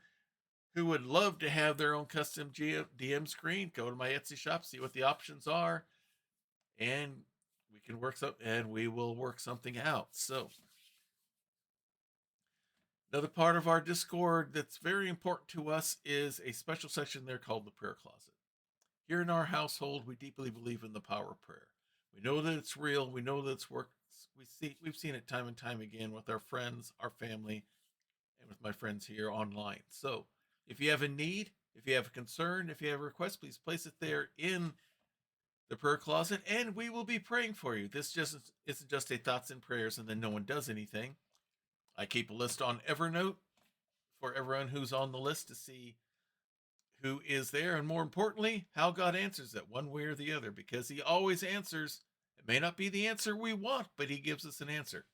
who would love to have their own custom DM screen, go to my Etsy shop, see what the options are, and we will work something out. So another part of our Discord that's very important to us is a special section there called the Prayer Closet. Here in our household, we deeply believe in the power of prayer. We know that it's real. We know that it's works. We've seen it time and time again with our friends, our family, and with my friends here online. So if you have a need, if you have a concern, if you have a request, please place it there in the prayer closet, and we will be praying for you. This isn't just a thoughts and prayers and then no one does anything. I keep a list on Evernote for everyone who's on the list to see who is there, and more importantly, how God answers it one way or the other, because he always answers. It may not be the answer we want, but he gives us an answer.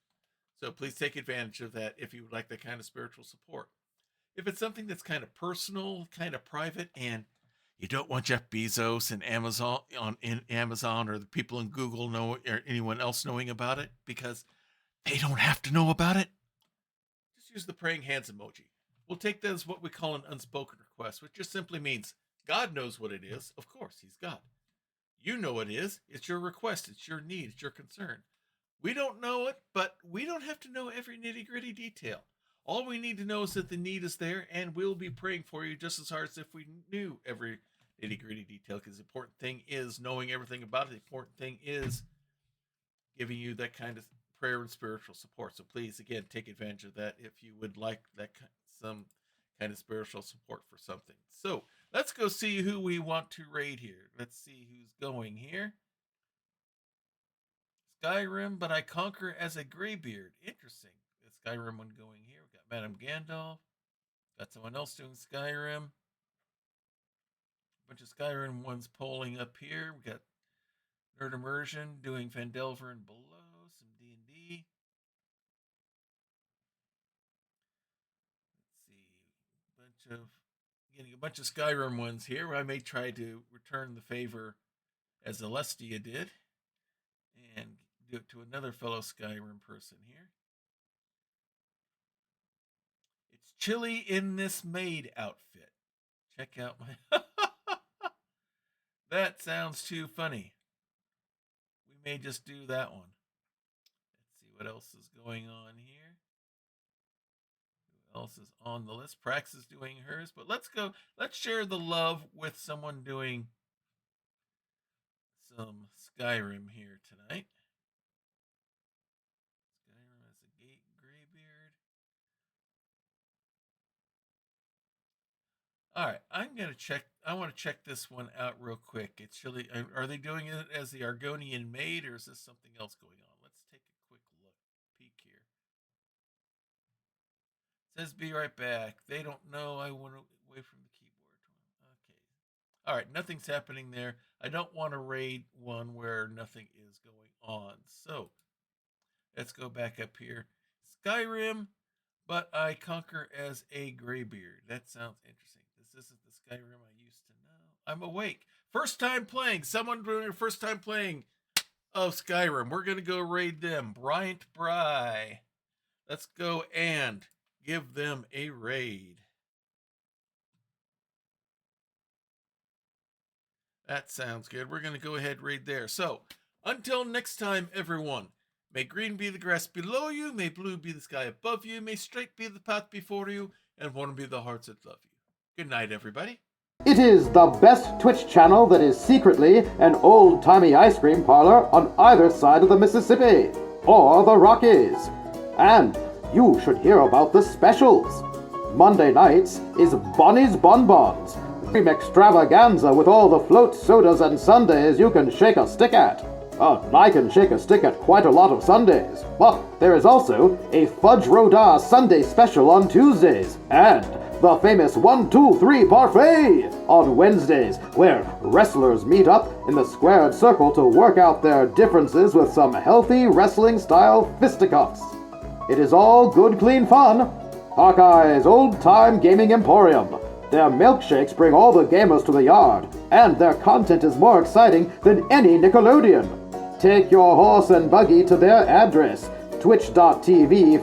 So please take advantage of that if you would like that kind of spiritual support. If it's something that's kind of personal, kind of private, and you don't want Jeff Bezos and Amazon or the people in Google or anyone else knowing about it, because they don't have to know about it, just use the praying hands emoji. We'll take that as what we call an unspoken request, which just simply means God knows what it is. Of course, he's God. You know what it is. It's your request. It's your need. It's your concern. We don't know it, but we don't have to know every nitty-gritty detail. All we need to know is that the need is there, and we'll be praying for you just as hard as if we knew every nitty-gritty detail, because the important thing is knowing everything about it. The important thing is giving you that kind of prayer and spiritual support. So please, again, take advantage of that if you would like some kind of spiritual support for something. So let's go see who we want to raid here. Let's see who's going here. Skyrim, but I conquer as a graybeard. Interesting. The Skyrim one going here. We got Madame Gandalf. Got someone else doing Skyrim. A bunch of Skyrim ones polling up here. We got Nerd Immersion doing Phandelver and Below. Some D&D. of Skyrim ones here. I may try to return the favor as Alestia did and do it to another fellow Skyrim person here. It's chilly in this maid outfit. Check out my... That sounds too funny. We may just do that one. Let's see what else is going on here. Who else is on the list? Prax is doing hers, but let's share the love with someone doing some Skyrim here tonight. Skyrim has a graybeard. All right, I'm gonna check. I want to check this one out real quick. It's chilly. Are they doing it as the Argonian maid, or is this something else going on? Let's take a quick look, peek here. It says be right back. They don't know I went away from the keyboard. Okay. All right, nothing's happening there. I don't want to raid one where nothing is going on. So let's go back up here. Skyrim, but I conquer as a graybeard. That sounds interesting. This isn't the Skyrim I used to know. I'm awake. First time playing. Someone doing their first time playing of Skyrim. We're going to go raid them. Bryant Bry. Let's go and give them a raid. That sounds good. We're going to go ahead and raid there. So, until next time, everyone, may green be the grass below you, may blue be the sky above you, may straight be the path before you, and warm be the hearts that love you. Good night, everybody. It is the best Twitch channel that is secretly an old-timey ice cream parlor on either side of the Mississippi, or the Rockies. And you should hear about the specials. Monday nights is Bonnie's Bonbons, cream extravaganza with all the float sodas and sundaes you can shake a stick at. I can shake a stick at quite a lot of Sundays, but there is also a Fudge Rodin Sunday special on Tuesdays, and the famous 1, 2, 3 parfait on Wednesdays, where wrestlers meet up in the squared circle to work out their differences with some healthy wrestling-style fisticuffs. It is all good, clean fun. Hawkeye's old-time gaming emporium. Their milkshakes bring all the gamers to the yard, and their content is more exciting than any Nickelodeon. Take your horse and buggy to their address, twitch.tv/KY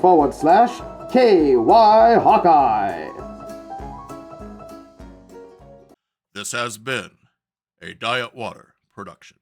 Hawkeye. This has been a Diet Water production.